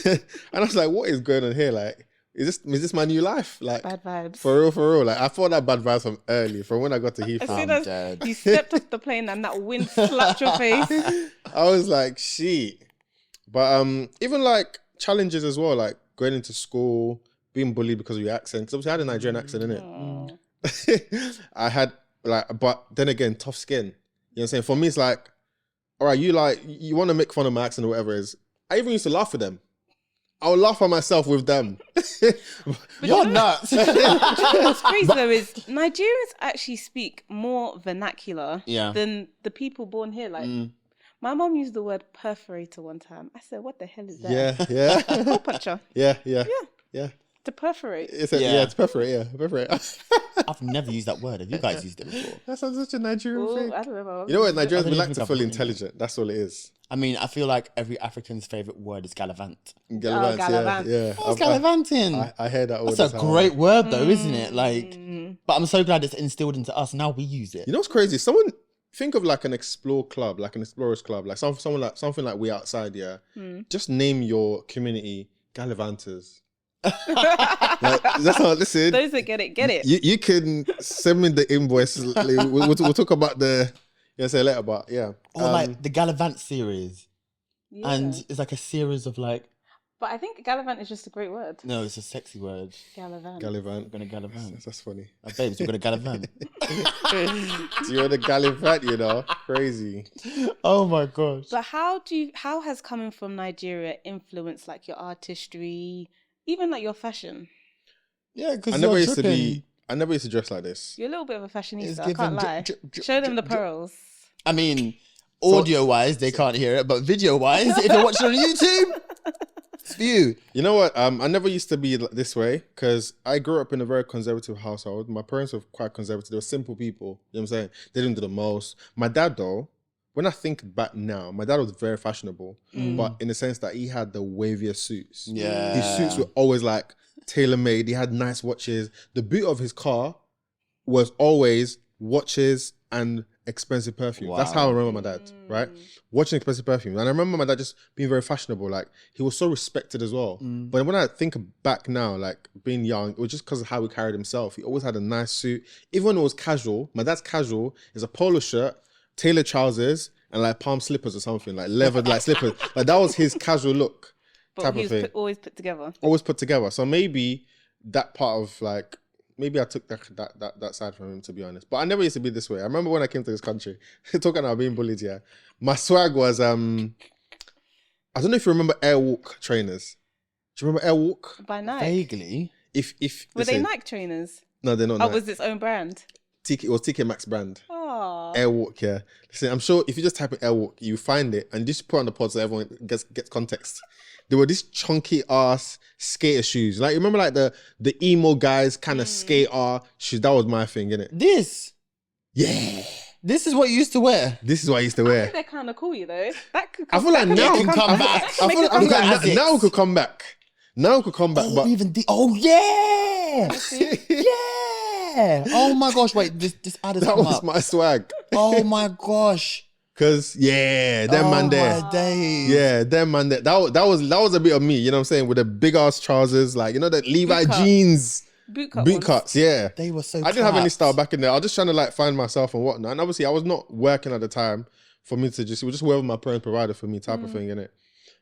And I was like, what is going on here? Like, is this my new life? Like, Bad vibes. For real. Like, I thought that bad vibes from early, from when I got to As Heathrow. soon as you stepped off the plane and that wind slapped your face. I was like, shit. But even like challenges as well, like going into school, being bullied because of your accent. Because obviously I had a Nigerian accent, innit? I had but then again, tough skin. You know what I'm saying? For me, it's like, all right, you want to make fun of my accent or whatever it is. I even used to laugh at them. I would laugh at myself with them. You're nuts. What's crazy though is Nigerians actually speak more vernacular than the people born here. Like, my mom used the word perforator one time. I said, what the hell is that? Yeah. Hole puncher. Yeah. To perforate. It's perforate, perforate. I've never used that word. Have you guys used it before? That sounds such a Nigerian thing. I don't know. You know what? Nigerians, we like think to I've feel heard it. intelligent. That's all it is. I mean, I feel like every African's favourite word is gallivant. Gallivant, gallivant. yeah. What's gallivanting? I hear that all That's the a time. great word though, isn't it? Like, but I'm so glad it's instilled into us. Now we use it. You know what's crazy? Someone think of like an explore club, like an explorers club, like something like We Outside, yeah. Just name your community Gallivanters. Like, that's how. Listen, Those that get it. You can send me the invoice. We'll talk about say later, but yeah. Or like the Gallivant series. Yeah. And it's like a series of like, But I think gallivant is just a great word. no, it's a sexy word. Gallivant. We're Gallivant. going to gallivant. That's funny. Babes, we're going to gallivant. You're the Gallivant, you know, crazy. Oh my gosh. But how has coming from Nigeria influenced like your artistry, even like your fashion? Yeah, because I never used to dress like this. You're a little bit of a It's fashionista, I given can't lie. Show them the pearls. I mean, audio-wise, they can't hear it, but video-wise, if you're watching on YouTube, it's for you. You know what? I never used to be this way, because I grew up in a very conservative household. My parents were quite conservative. They were simple people. You know what I'm saying? They didn't do the most. My dad, though, when I think back now, my dad was very fashionable, but in the sense that he had the waviest suits. Yeah. His suits were always like tailor-made. He had nice watches. The boot of his car was always watches and expensive perfume. That's how I remember my dad, right? Watching expensive perfume. And I remember my dad just being very fashionable. Like, he was so respected as well. But when I think back now, like being young, it was just because of how he carried himself. He always had a nice suit. Even when it was casual, my dad's casual is a polo shirt, tailored trousers, and like palm slippers or something, like leather like slippers. Like, that was his casual look type of thing. Always put together. Always put together. So maybe that part of like, maybe I took that side from him, to be honest. But I never used to be this way. I remember when I came to this country, talking about being bullied, yeah. My swag was, I don't know if you remember Airwalk trainers. Do you remember Airwalk? By Nike. Vaguely. Were they Nike trainers? No, they're not Oh, Nike. was its own brand? It was TK Maxx brand. Oh. Airwalk, yeah. Listen, I'm sure if you just type in Airwalk, you find it and just put on the pod so everyone gets context. There were these chunky ass skater shoes. Like, you remember like the emo guys kind of skater shoes? That was my thing, innit? This. Yeah. This is what you used to wear. This is what I used to I wear. think they're kind of cool, you know. That could I feel like now can come back. I feel Look at like Asics. now it could come back. Now it could come back. Oh, But even yeah. Yeah. Oh my gosh. Wait, this Adidas that come was up. my swag. Oh my gosh. Cause them man there. My days. Yeah, them man there. That was a bit of me, you know what I'm saying? With the big ass trousers, like, you know, the Levi cut. jeans. boot Boot cuts, yeah. They were so I didn't have any clapped. style back in there. I was just trying to like find myself and whatnot. And obviously I was not working at the time for me to it was just wherever my parents provided for me type of thing, innit?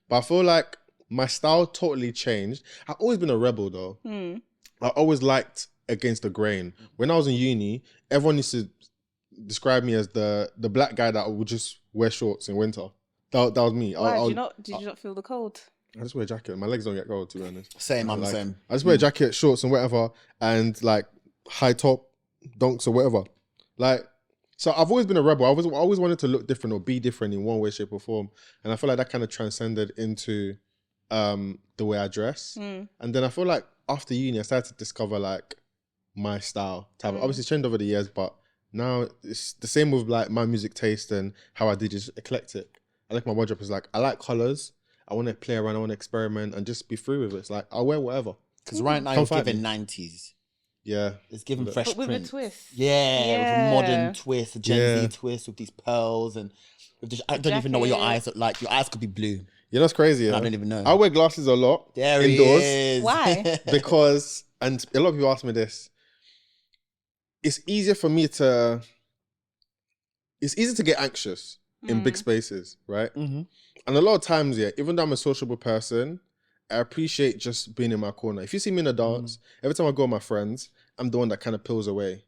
But I feel like my style totally changed. I've always been a rebel though. I always liked against the grain. When I was in uni, everyone used to describe me as the black guy that would just wear shorts in winter. That was me. Why? Did you not feel the cold? I just wear a jacket. My legs don't get cold, to be honest. Same, I'm the Like, same. I just wear a jacket, shorts and whatever, and like high top dunks or whatever. Like, so I've always been a rebel. I always wanted to look different or be different in one way, shape or form. And I feel like that kind of transcended into the way I dress. And then I feel like after uni, I started to discover like my style. Obviously it's changed over the years, but now it's the same with like my music taste and how I did it, eclectic. I like my wardrobe is like, I like colours. I want to play around, I want to experiment and just be free with it. It's like, I'll wear whatever. Because right now Come you're find giving me. 90s. Yeah. It's giving Fresh But with a Prince. twist. Yeah, with a modern twist, a Gen Z twist with these pearls and with this, I don't even know what your eyes look like. Your eyes could be blue. You know what's crazy? Yeah? I don't even know. I wear glasses a lot There indoors he is. Why? because, and a lot of people ask me this, it's easier to get anxious in big spaces, right? Mm-hmm. And a lot of times, yeah, even though I'm a sociable person, I appreciate just being in my corner. If you see me in a dance, every time I go with my friends, I'm the one that kind of peels away.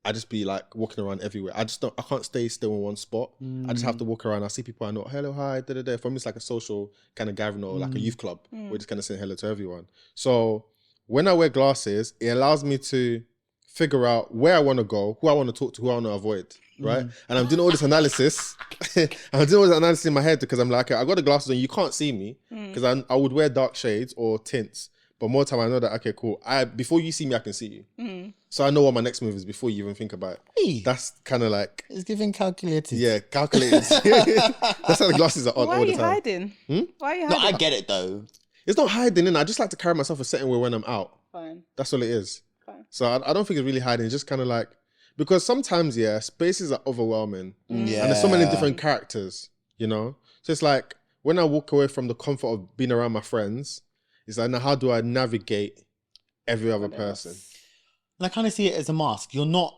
I just be like walking around everywhere. I can't stay still in one spot. I just have to walk around. I see people I know, hello, hi, da-da-da. For me, it's like a social kind of gathering or like a youth club. We're just kind of saying hello to everyone. So when I wear glasses, it allows me to figure out where I want to go, who I want to talk to, who I want to avoid, right? And I'm doing all this analysis. I'm doing all this analysis in my head because I'm like, okay, I got the glasses on, you can't see me because I would wear dark shades or tints. But more time I know that, okay, cool. Before you see me, I can see you. So I know what my next move is before you even think about it. Hey. That's kind of like, It's giving calculated. yeah, calculated. That's how the glasses are on Why all are the you time. hiding? Why are you No, hiding? I get it though. It's not hiding, I just like to carry myself a certain way when I'm out. Fine. That's all it is. Fine. So I don't think it's really hiding. It's just kind of like, because sometimes, yeah, spaces are overwhelming. Yeah. And there's so many different characters, you know? So it's like, when I walk away from the comfort of being around my friends, it's like, now how do I navigate every other person? And I kind of see it as a mask. You're not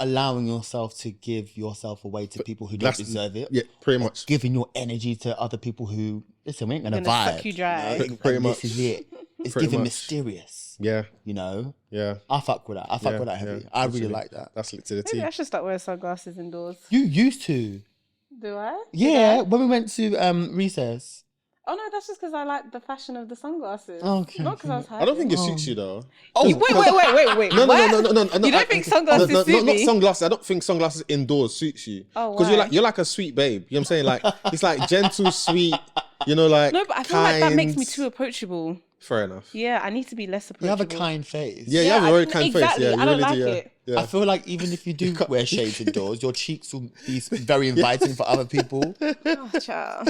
allowing yourself to give yourself away to people who don't deserve it. Yeah, pretty much. Giving your energy to other people who, listen, we ain't gonna Gonna vibe. suck you dry. You know? Pretty And much. This is it. It's Pretty giving much. mysterious. Yeah, You know? yeah. I fuck with that. I fuck Yeah, with that heavy. yeah, I really literally. like that. That's lit to the Maybe T. I should start wearing sunglasses indoors. You used to. Do I? Yeah, when we went to recess. Oh no, that's just because I like the fashion of the sunglasses. Okay, Not because I was I don't think hiding. it suits you though. Oh, Wait. No. What? You don't think sunglasses no, suit not me? sunglasses. I don't think sunglasses indoors suits you. Oh, Because why? you're like a sweet babe. You know what I'm saying? Like, it's like gentle, sweet, you know, like No, but I feel like that makes me kind. too approachable. Fair enough. Yeah, I need to be less You approachable. have a kind face. Yeah, you have a very I- kind exactly. face. Yeah, you I don't really like do. Yeah. it. Yeah. I feel like even if you do wear shades indoors, your cheeks will be very inviting for other people. Oh, child.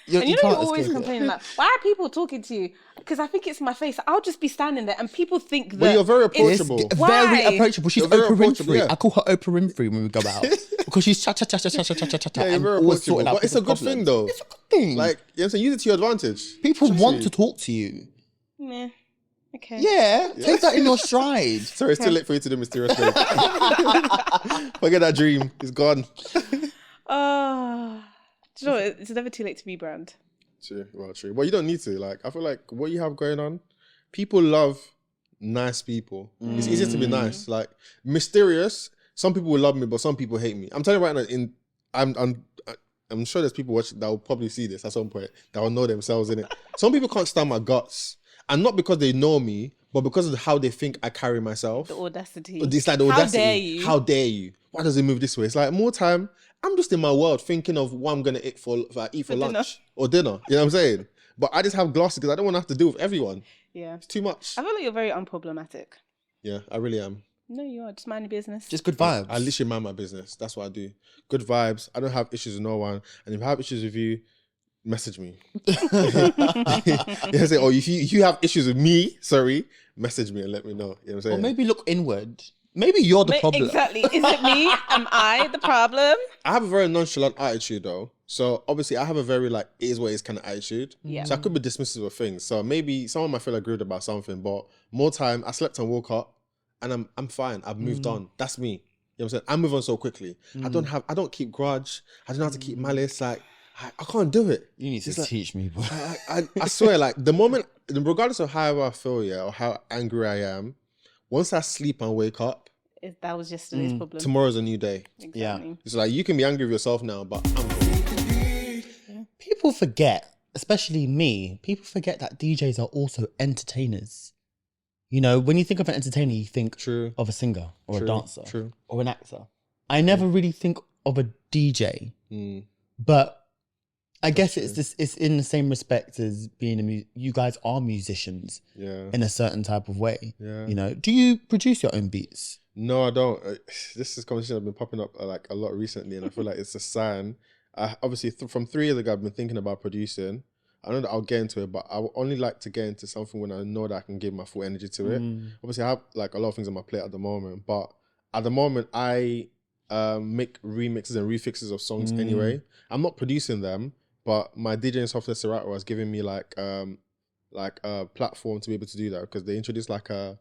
You And you know can't you're always escape it. complaining like, why are people talking to you? because I think it's my face. I'll just be standing there and people think that. But you're very approachable. Why? Very approachable. She's You're very Oprah approachable, Winfrey. yeah. I call her Oprah Winfrey when we go out because she's cha cha cha cha cha cha cha cha. Yeah, you're very approachable. But it's a good thing, though. It's a good thing. Like, you know what I'm saying? Use it to your advantage. People Trust want me. to talk to you. Meh. Okay. Yeah, take that in your stride. Sorry, it's too late for you to do mysterious things. Forget that dream. It's gone. Do you know what? It's never too late to be brand. True. Well, true. Well, you don't need to. Like, I feel like what you have going on, people love nice people. It's easier to be nice. Like, mysterious, some people will love me, but some people hate me. I'm telling you right now, I'm sure there's people watching that will probably see this at some point that will know themselves in it. Some people can't stand my guts. And not because they know me, but because of how they think I carry myself. The audacity. It's like the audacity. How dare you? How dare you? Why does it move this way? It's like more time, I'm just in my world thinking of what I'm going to eat for lunch dinner. or dinner. You know what I'm saying? But I just have glasses because I don't want to have to deal with everyone. Yeah. It's too much. I feel like you're very unproblematic. Yeah, I really am. No, you are. Just mind your business. Just good vibes. I literally mind my business. That's what I do. Good vibes. I don't have issues with no one. And if I have issues with you, message me. You know what I'm saying? Or if you have issues with me, message me and let me know. You know what I'm saying? Or maybe look inward. Maybe you're the problem. Exactly. Is it me? Am I the problem? I have a very nonchalant attitude though. So obviously I have a very like, it is what it is kind of attitude. Yeah. So I could be dismissive of things. So maybe someone might feel aggrieved about something, but more time I slept and woke up and I'm fine. I've moved on. That's me. You know what I'm saying? I move on so quickly. I don't keep grudge. I don't have to keep malice. Like I can't do it. You need to teach me, bro. I swear, like the moment, regardless of how I feel, or how angry I am, once I sleep and wake up, That was yesterday's problem. tomorrow's a new day. Exactly. Yeah. It's like you can be angry with yourself now, but I'm good. People forget, especially me, people forget that DJs are also entertainers. You know, when you think of an entertainer, you think True. of a singer or a dancer True. or an actor. I never really think of a DJ, but I guess it's in the same respect as being you guys are musicians in a certain type of way. Yeah. You know, do you produce your own beats? No, I don't. This is conversation that's been popping up like a lot recently, and I feel like it's a sign. Obviously, from 3 years ago, I've been thinking about producing. I know that I'll get into it, but I would only like to get into something when I know that I can give my full energy to it. Obviously, I have like a lot of things on my plate at the moment, but at the moment, I make remixes and refixes of songs anyway. I'm not producing them, but my DJing software Serato has given me like a platform to be able to do that because they introduced like an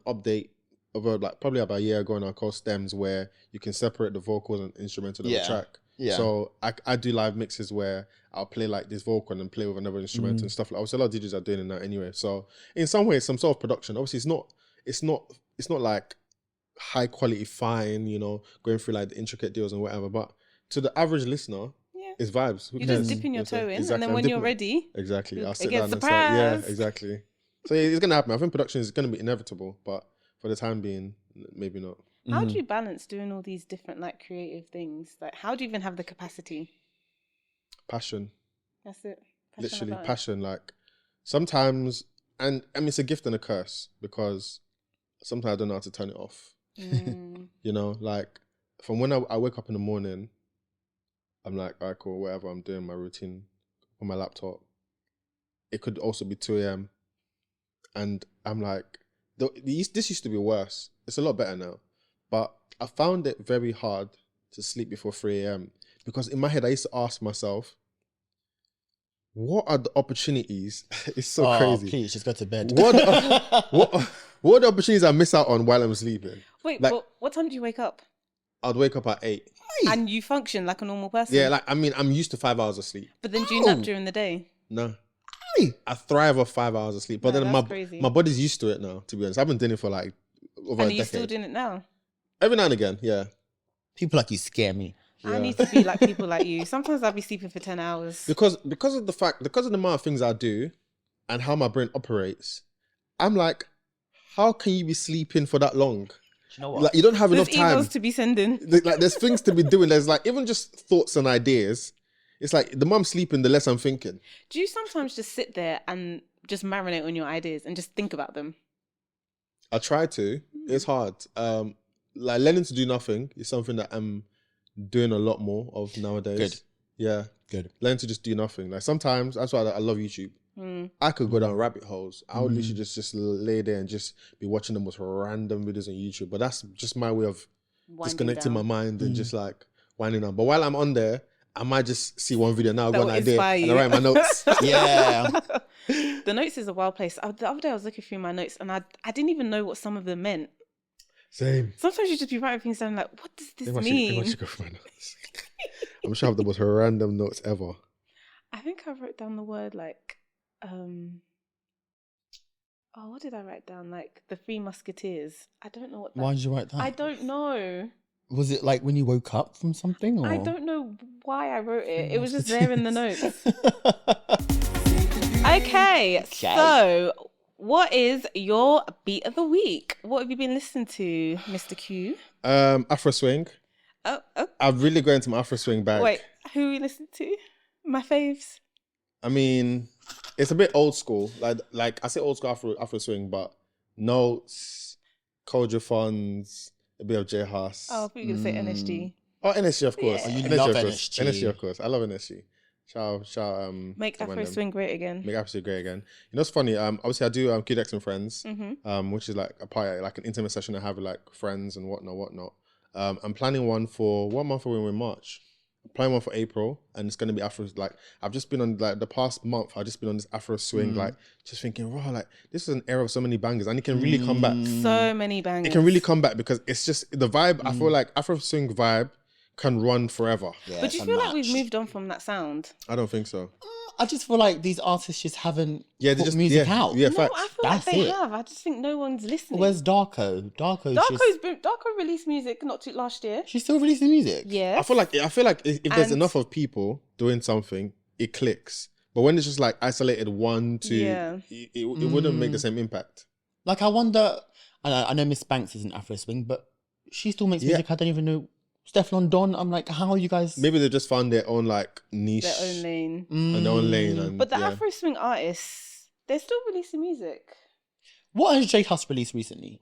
update over like probably about a year ago now called Stems, where you can separate the vocals and instrumental of the track. Yeah. So I do live mixes where I'll play like this vocal and then play with another instrument and stuff like. Obviously, a lot of DJs are doing it now anyway. So in some ways, some sort of production. Obviously, it's not like high quality, fine. You know, going through like the intricate deals and whatever. But to the average listener, it's vibes. Who You're cares? just dipping your toe in, Exactly. and then I'm when you're dipping- ready, Exactly. I'll sit again, down and say, yeah, surprise. exactly. So it's gonna happen. I think production is gonna be inevitable, but for the time being, maybe not. how do you balance doing all these different like creative things? Like, how do you even have the capacity? Passion, That's it. literally about it. passion. Like sometimes, and I mean, it's a gift and a curse because sometimes I don't know how to turn it off. You know, like from when I wake up in the morning, I'm like, all right, cool, whatever, I'm doing my routine on my laptop. It could also be 2 a.m. And I'm like, this used to be worse. It's a lot better now. But I found it very hard to sleep before 3 a.m. because in my head, I used to ask myself, what are the opportunities? It's so crazy. Please, just go to bed. What are the opportunities I miss out on while I'm sleeping? Wait, Like- but what time do you wake up? I'd wake up at 8. And you function like a normal person? Yeah, like, I mean, I'm used to 5 hours of sleep. But then do you nap during the day? No. I thrive off 5 hours of sleep. But No, then that's crazy. my body's used to it now, to be honest. I've been doing it for like over And a are you still decade. doing it now? Every now and again, yeah. People like you scare me. I need to be like people like you. Sometimes I'll be sleeping for 10 hours. Because of the amount of things I do and how my brain operates, I'm like, how can you be sleeping for that long? Do you know what? Like, you don't have There's enough time. emails to be sending. Like, there's things to be doing. There's like, even just thoughts and ideas. It's like, the more I'm sleeping, the less I'm thinking. Do you sometimes just sit there and just marinate on your ideas and just think about them? I try to. It's hard. Like, learning to do nothing is something that I'm doing a lot more of nowadays. Good. Yeah. Good. Learn to just do nothing. Like sometimes, that's why I love YouTube. I could go down rabbit holes. I would literally just lay there and just be watching the most random videos on YouTube. But that's just my way of disconnecting my mind and just like winding down. But while I'm on there, I might just see one video now, I've got an idea, and I write my notes. Yeah. The notes is a wild place. The other day I was looking through my notes and I didn't even know what some of them meant. Same. Sometimes you just be writing things down like, what does this mean? I should go through my notes. I'm sure I have the most random notes ever. I think I wrote down the word like, what did I write down? Like the Three Musketeers. I don't know what that. Why did you write that? I don't know. Was it like when you woke up from something? Or? I don't know why I wrote it. It was just there in the notes. Okay, so what is your beat of the week? What have you been listening to, Mr. Q? Afro swing. Oh. I've really got into my Afro swing bag. Wait, who we listen to? My faves. I mean, it's a bit old school. Like I say old school Afro swing, but notes, Kojo Funds, a bit of J Huss. Oh, I thought you were going to say NSG. Oh, NSG, of course. Yeah. You NSG, love of course. NSG. NSG, of course. I love NSG. Shout Make to Afro them. swing great again. Make Afro swing great again. You know, it's funny. Obviously I do Qdex and Friends, which is like a party, like an intimate session I have with like friends and whatnot. I'm planning one for what month are we in March? I'm planning one for April, and it's gonna be Afro. Like I've just been on like the past month. I've just been on this Afro swing, like just thinking, wow, like this is an era of so many bangers, and it can really come back. So many bangers. It can really come back because it's just the vibe. I feel like Afro swing vibe can run forever. Yeah, But do you feel like we've moved on from that sound? I don't think so. I just feel like these artists just haven't Yeah, they put just music out. Yeah, No, facts. I feel like That's they it. have. I just think no one's listening. Where's Darko? Darko released music not too last year. She's still releasing music. Yeah. I feel like if there's enough of people doing something, it clicks. But when it's just like isolated one, two, Yeah. it wouldn't make the same impact. Like I wonder. I know Miss Banks isn't Afro swing, but she still makes music. I don't even know. Stefflon Don. I'm like, how are you guys? Maybe they just found their own like niche, Their own lane. and their own lane. And, But the Afro swing artists, they're still releasing music. What has J Huss released recently?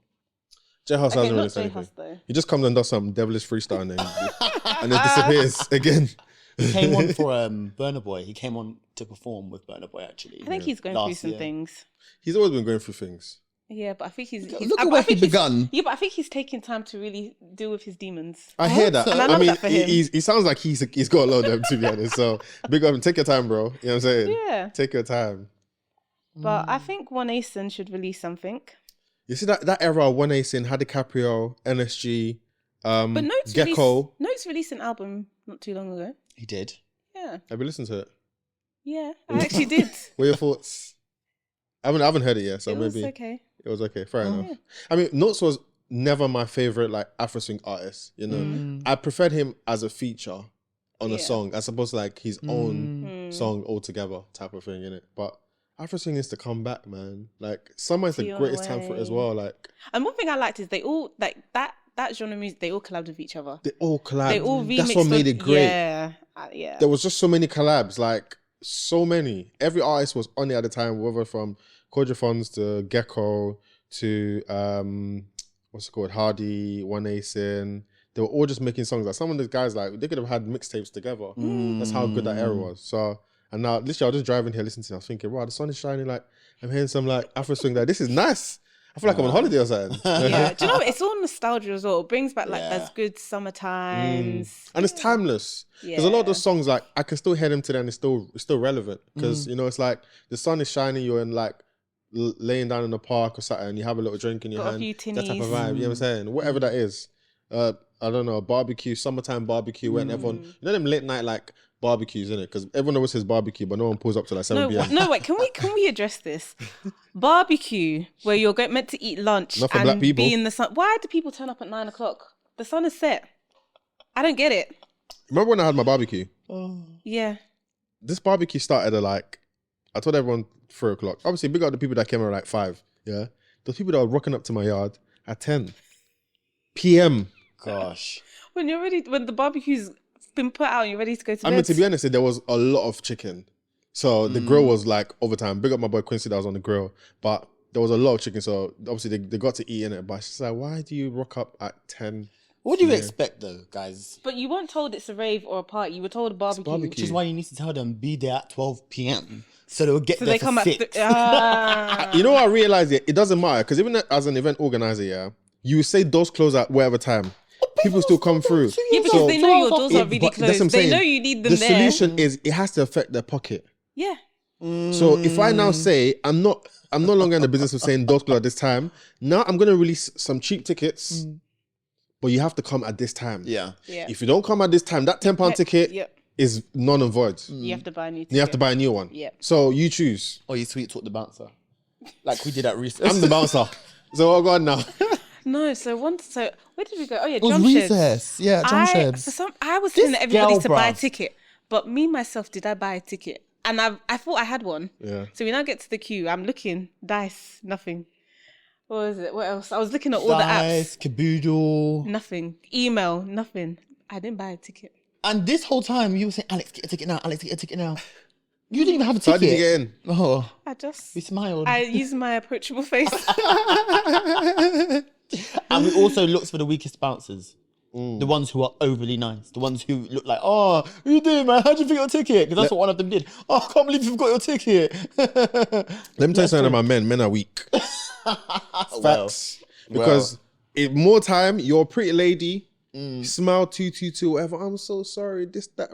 J Huss hasn't not released J anything. Huss though. He just comes and does some devilish freestyle and then disappears again. He came on for Burna Boy. He came on to perform with Burna Boy actually. I think he's going through some things. He's always been going through things. Yeah, but I think he's Look at where he begun. Yeah, but I think he's taking time to really deal with his demons. I hear that. And I love mean, that for him. he sounds like he's got a lot of them, to be honest. So big up, take your time, bro. You know what I'm saying? Yeah. Take your time. But I think One Asen should release something. You see that era, One Asen, had DiCaprio, NSG, But Notes Gecko. released an album not too long ago. He did. Yeah. Have you listened to it? Yeah, I actually did. What are your thoughts? I haven't heard it yet, so It was maybe okay. it was okay. Fair enough. Yeah. I mean, Notes was never my favorite like Afro swing artist. You know, I preferred him as a feature on a song as opposed to like his own song altogether type of thing in it. But Afro swing needs to come back, man. Like Summer's the greatest time for it as well. Like, And one thing I liked is they all like that genre of music. They all collabed with each other. they all collabed. They all remixed. That's what made it great. Yeah, yeah. There was just so many collabs, like so many. Every artist was on it at the time, whether from Kojo Funds to Gecko to what's it called, Hardy, One Asen. They were all just making songs. Like some of the guys, like they could have had mixtapes together. That's how good that era was. So, and now literally, I was just driving here listening to it. I was thinking, wow, the sun is shining. Like I'm hearing some like Afro swing. Like this is nice. I feel like I'm on holiday or something. Yeah, do you know what? It's all nostalgia as well. It brings back like those good summer times. And it's timeless. Because a lot of those songs, like I can still hear them today, and it's still relevant. Because you know, it's like the sun is shining. You're in like laying down in the park or something, and you have a little drink in your Got a hand. few That type of tinnies. vibe. You know what I'm saying? Whatever that is. I don't know. Barbecue, summertime barbecue. When everyone, you know, them late night like barbecues, innit? Because everyone knows his barbecue, but no one pulls up till like 7 p.m. No, wait. Can we address this barbecue where you're meant to eat lunch Not for and black people. be in the sun? Why do people turn up at 9 o'clock? The sun is set. I don't get it. Remember when I had my barbecue? Yeah. This barbecue started at like, I told everyone 3 o'clock. Obviously, big up the people that came around like 5. Yeah, those people that were rocking up to my yard at 10 p.m. Gosh. When the barbecue's been put out and you're ready to go to I bed. mean, to be honest, there was a lot of chicken. So the grill was like overtime. Big up my boy Quincy that was on the grill. But there was a lot of chicken. So obviously they got to eat in it. But she's like, why do you rock up at 10 What do you expect though, guys? But you weren't told it's a rave or a party. You were told a barbecue. Which is why you need to tell them be there at 12 p.m. so they'll get there they for come 6. You know what I realized? It doesn't matter because even as an event organizer, you say doors close at whatever time. People still come through. Yeah, because they know your doors are really that's what I'm closed. They saying. know you need them The there. solution is it has to affect their pocket. Yeah. So if I now say I'm no longer in the business of saying doors close at this time, now I'm gonna release some cheap tickets, but you have to come at this time. Yeah. If you don't come at this time, that £10 ticket is non and void. You have to buy a new ticket. You have to buy a new one. Yep. So you choose. Or you sweet talk the bouncer. Like we did at recess. I'm the bouncer. So I'll go on now. No, so where did we go? Oh yeah, It was drum sheds. recess. Yeah, drum sheds. I was telling everybody girl, to buy a bruv. ticket, but me myself, did I buy a ticket? And I thought I had one. Yeah. So we now get to the queue. I'm looking, dice, nothing. What was it? What else? I was looking at all the Dice, apps. Caboodle. Nothing. Email, nothing. I didn't buy a ticket. And this whole time you were saying, Alex, get a ticket now. Alex, get a ticket now. You didn't even have a So ticket. how did you get in? Oh, we smiled. I used my approachable face. And we also looked for the weakest bouncers. The ones who are overly nice. The ones who look like, oh, what you doing, man? How'd you get your ticket? Because that's what one of them did. Oh, I can't believe you've got your ticket. Let me tell you something about men. Men are weak. Facts. Because more time, you're a pretty lady, smile 222, whatever. I'm so sorry. This, that.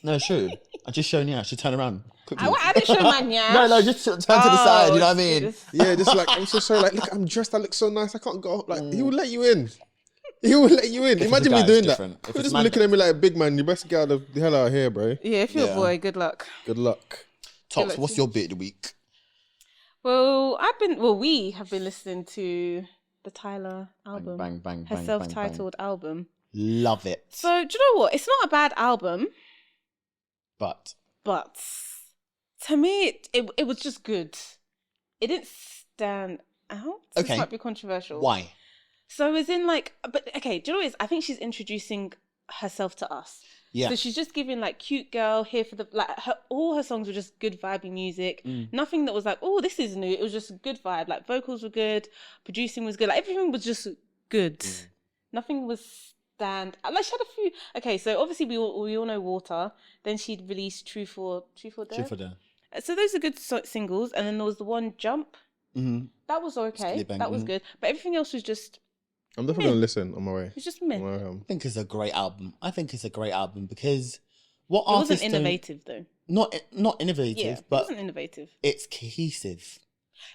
No, true. I just shown you. I should turn around. Quickly. I didn't show mine, yeah. No, just turn to the side. You know what I mean? Yeah, just like, I'm so sorry. Like, look, I'm dressed. I look so nice. I can't go. Like, he will let you in. He will let you in. Imagine me doing that. You're just looking at me like a big man. You best get out of the hell out of here, bro. Yeah, if you're a boy, good luck. Good luck. Tops, what's your bit of the week? Well, we have been listening to the Tyler album. Bang, bang, her bang, self-titled album. Love it. So, do you know what? It's not a bad album. But to me, it was just good. It didn't stand out. Okay. This might be controversial. why? So as in like, but okay, do you know what it is? I think she's introducing herself to us. Yeah. So she's just giving like cute girl here for the, like all her songs were just good vibey music. Nothing that was like, oh, this is new. It was just good vibe. Like vocals were good. Producing was good. Like everything was just good. Nothing was like she had a few. Okay, so obviously we all know Water. Then she'd released Truth or Dare. So those are good singles. And then there was the one Jump. Mm-hmm. That was okay. That was good. But everything else was just. I'm definitely going to listen on my way. It's just meh. I think it's a great album. Because what it wasn't innovative though. Not innovative, but it wasn't innovative. It's cohesive.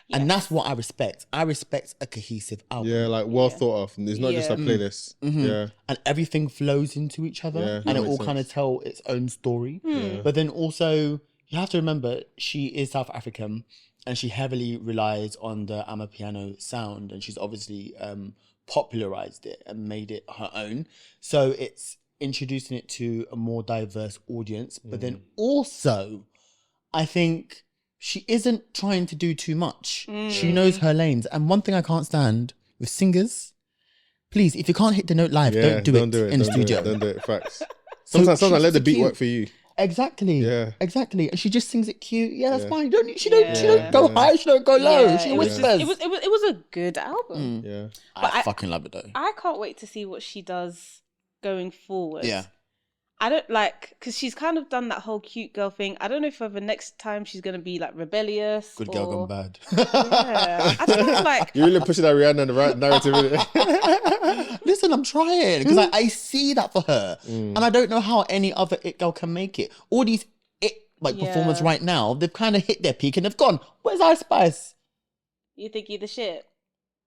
Yes. And that's what I respect. I respect a cohesive album. Yeah, like well thought of. It's not just a playlist. Yeah. And everything flows into each other. And it all kind of tell its own story. Yeah. But then also, you have to remember, she is South African and she heavily relies on the Amapiano sound. And she's obviously popularized it and made it her own. So it's introducing it to a more diverse audience. But then also, I think she isn't trying to do too much. She knows her lanes. And one thing I can't stand with singers, please, if you can't hit the note live, don't do it in the studio. Don't do it. Facts. Sometimes let the beat work for you. Exactly. Yeah. Exactly. And she just sings it cute. Yeah, that's fine. She don't go high, she don't go low. She whispers. It was a good album. Yeah. I fucking love it though. I can't wait to see what she does going forward. Yeah. I don't because she's kind of done that whole cute girl thing. I don't know if the next time she's going to be like rebellious. Good girl gone bad. Yeah. I don't know, like. You're really pushing that Rihanna and the right narrative, innit? Listen, I'm trying because I see that for her. And I don't know how any other it girl can make it. All these performers right now, they've kind of hit their peak and they've gone, where's Ice Spice? You think you're the shit?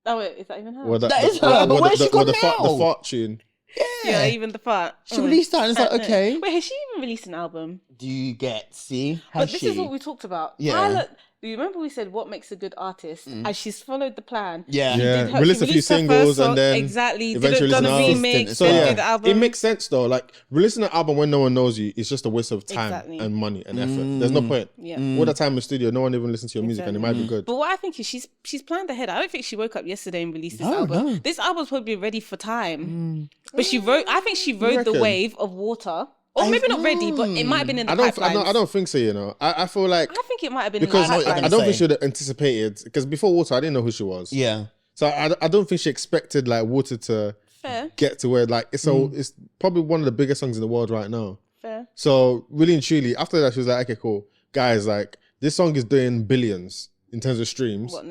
Oh, wait, is that even her? Well, that is her, but where's she gone now? The fart tune. Yeah, even the fart. She released that and it's like, okay. Wait, has she even released an album? Do you see? But this is what we talked about. Yeah. Tyler, you remember we said what makes a good artist? And she's followed the plan. Yeah. Released a few singles and then exactly eventually done a released remix. So did the album. it makes sense though. Like releasing an album when no one knows you is just a waste of time and money and effort. There's no point. Yeah. All the time in the studio, no one even listens to your music and it might be good. But what I think is she's planned ahead. I don't think she woke up yesterday and released this album. No. This album's probably ready for time. But I think she rode the wave of Water. Or maybe not ready, but it might have been in the pipeline. I don't think so, you know. I feel like... I think it might have been because in the pipeline. I don't think she would have anticipated... Because before Water, I didn't know who she was. Yeah. So I don't think she expected like Water to get to where like it's probably one of the biggest songs in the world right now. Fair. So really and truly, after that, she was like, okay, cool, guys, like this song is doing billions in terms of streams. What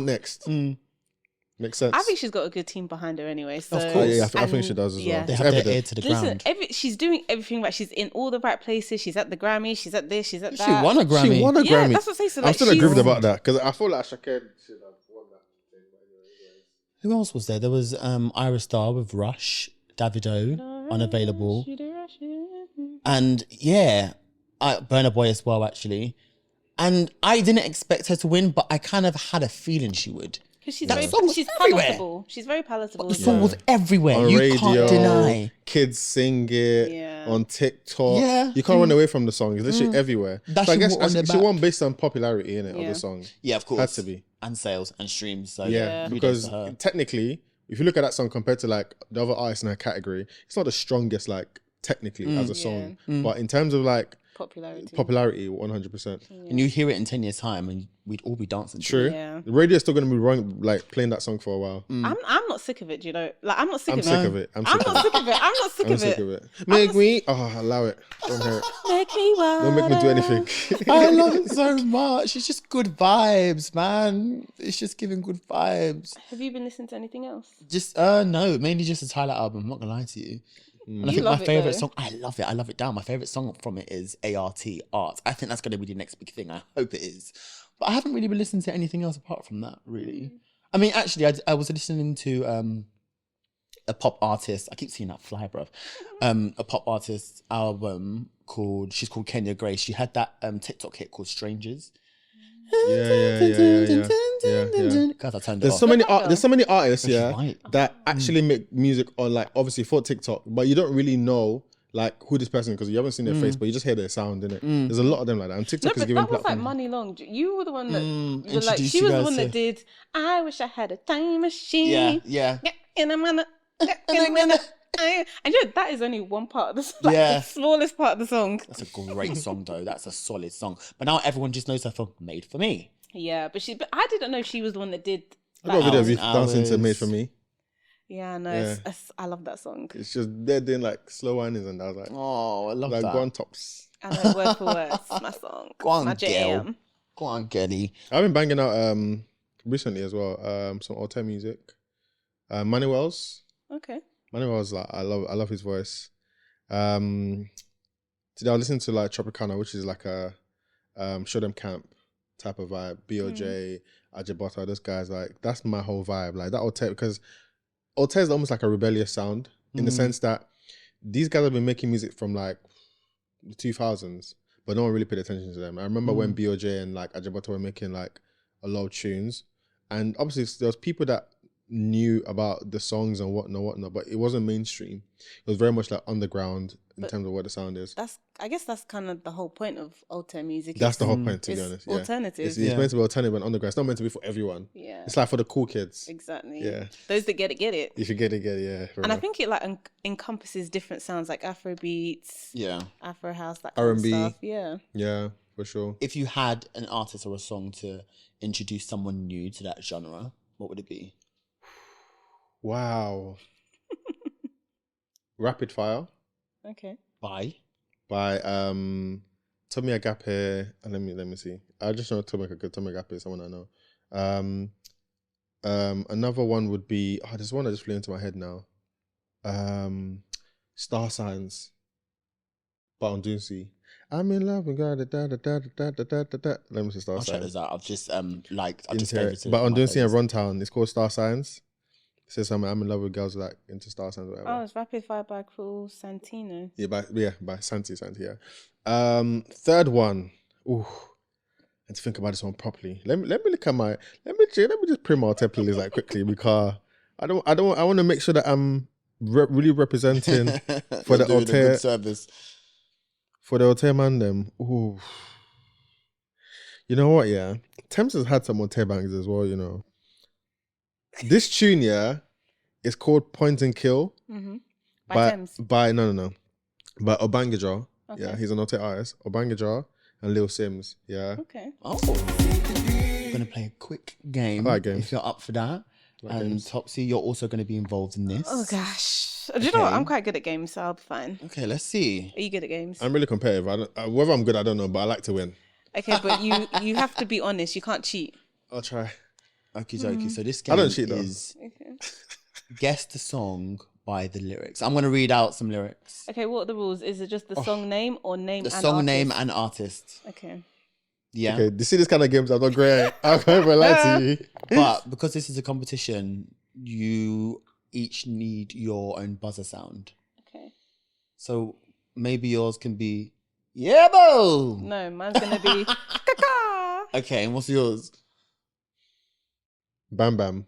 next? Makes sense. I think she's got a good team behind her anyway. So, of course. Yeah, I think she does as well. They It's have evident. their ear to the ground. Listen, she's doing everything right. She's in all the right places. She's at the Grammy. She's at this. She's at that. She won a Grammy. She won a Yeah, Grammy. that's what I'm saying. So, I'm like, still aggrieved about that because I feel like Shakira should have won that. Who else was there? There was Iris Star with Rush, Davido, Unavailable. And yeah, Burna Boy as well, actually. And I didn't expect her to win, but I kind of had a feeling she would. Because she's That song was everywhere. palatable. She's very palatable. The song was everywhere. On You radio, can't deny. kids sing it on TikTok. Yeah. You can't run away from the song. It's literally everywhere. That So I she guess won on the she back. won based on popularity in it of Yeah. the song. Yeah, of course. Had to be. And sales and streams. So Yeah, kudos because to her. technically, if you look at that song compared to like the other artists in her category, it's not the strongest like technically as a song, but in terms of like popularity, 100%. And you hear it in 10 years' time and we'd all be dancing. True. Yeah. The radio's still going to be running, like playing that song for a while. I'm not sick of it, do you know? Like, I'm not sick I'm of sick it. of it. I'm not sick of it. I'm not sick I'm of sick it. of it. Make me, allow it. Don't hear it. Make me water. Don't make me do anything. I love it so much. It's just good vibes, man. It's just giving good vibes. Have you been listening to anything else? Just no, mainly just the Tyler album. I'm not gonna lie to you. And I think my love it, favorite though. song, I love it down. My favorite song from it is ART. I think that's gonna be the next big thing. I hope it is. But I haven't really been listening to anything else apart from that, really. I mean, actually, I was listening to a pop artist. I keep seeing that fly, bruv. A pop artist album she's called Kenya Grace. She had that TikTok hit called Strangers. Yeah. Guys, I turned it There's off. so many artists, She's right. that actually make music on like obviously for TikTok, but you don't really know like who this person because you haven't seen their face, but you just hear their sound in it. There's a lot of them like that, and No, TikTok is but giving that was like platform. Money Long. You were the one that, like, introduced she you was the guys one that to- did, I wish I had a time machine. Yeah. And I'm gonna, and you know, that is only one part of the song, like, the smallest part of the song. That's a great song, though. That's a solid song. But now everyone just knows her for Made For Me. Yeah, but I didn't know she was the one that did. I got a video of you Hours. dancing to Made For Me. Yeah, no, Yeah. I love that song. It's just they're doing like slow windings, and I was like, Oh, I love like that. go on tops. I know word for word. It's my song. Go on, my girl. jam. Go on, Getty. I've been banging out recently as well some Alter music. Manuel's like I love his voice. Today I listened to like Tropicana, which is like a show them camp type of vibe. BOJ, Ajibota, those guys, like that's my whole vibe. Like that Alter, because Alter is almost like a rebellious sound in the sense that these guys have been making music from like the 2000s, but no one really paid attention to them. I remember when BOJ and like Ajibota were making like a lot of tunes, and obviously there was people that knew about the songs and whatnot, but it wasn't mainstream. It was very much like underground in terms of what the sound is. I guess that's kind of the whole point of alter music. That's the whole point, to be It's honest. Yeah. alternative. It's meant to be alternative and underground. It's not meant to be for everyone. Yeah. It's like for the cool kids. Exactly. Yeah. Those that get it. If you get it, yeah. for And I real. think it like encompasses different sounds like Afro beats, Yeah. Afro house, that kind of R&B. stuff. Yeah. Yeah, for sure. If you had an artist or a song to introduce someone new to that genre, what would it be? Wow. Rapid Fire Okay. By? by Tommy Agape. And let me see. I just know Tommy Agape is someone I know. Another one would be there's one that just flew into my head now. Star Signs. But on Doonsey. I'm in love with God. Let me see Star I'll check Signs. this out. I've just I've just Into it. favorited it But on my Doonsey and playlist. Runtown, it's called Star Signs. It says something. I'm in love with girls like into Star Signs or whatever. Oh, it's Rapid Fire by Cruel Santino. by Santi, yeah. Third one. Ooh. And to think about this one properly. Let me look at let me just print my hotel playlist like quickly because I want to make sure that I'm really representing for the You're doing a Alter good service. for the Alter man them. Ooh. You know what, yeah? Thames has had some Alter bangs as well, you know. This tune, yeah, is called Point and Kill. Mm-hmm. By Thames. By by Obangaja. Okay. Yeah, he's an Alter artist. Obangaja and Lil Sims. Yeah. Okay. Oh. I'm going to play a quick game. I like games. If you're up for that. And Topsy, you're also going to be involved in this. Oh gosh. Do you know what? I'm quite good at games, so I'll be fine. Okay, let's see. Are you good at games? I'm really competitive. Whether I'm good, I don't know, but I like to win. Okay, but you have to be honest. You can't cheat. I'll try. Okie dokie. So this game I don't cheat, though. is guess the song by the lyrics. I'm going to read out some lyrics. Okay, what are the rules? Is it just the song name or name The and song artist? name and artist. Okay. Yeah. Okay, you see this kind of games, I'm not great. I'm going to lie to you. But because this is a competition, you each need your own buzzer sound. Okay. So maybe yours can be, yeah, bo! No, mine's going to be caca. Okay, and what's yours? Bam Bam.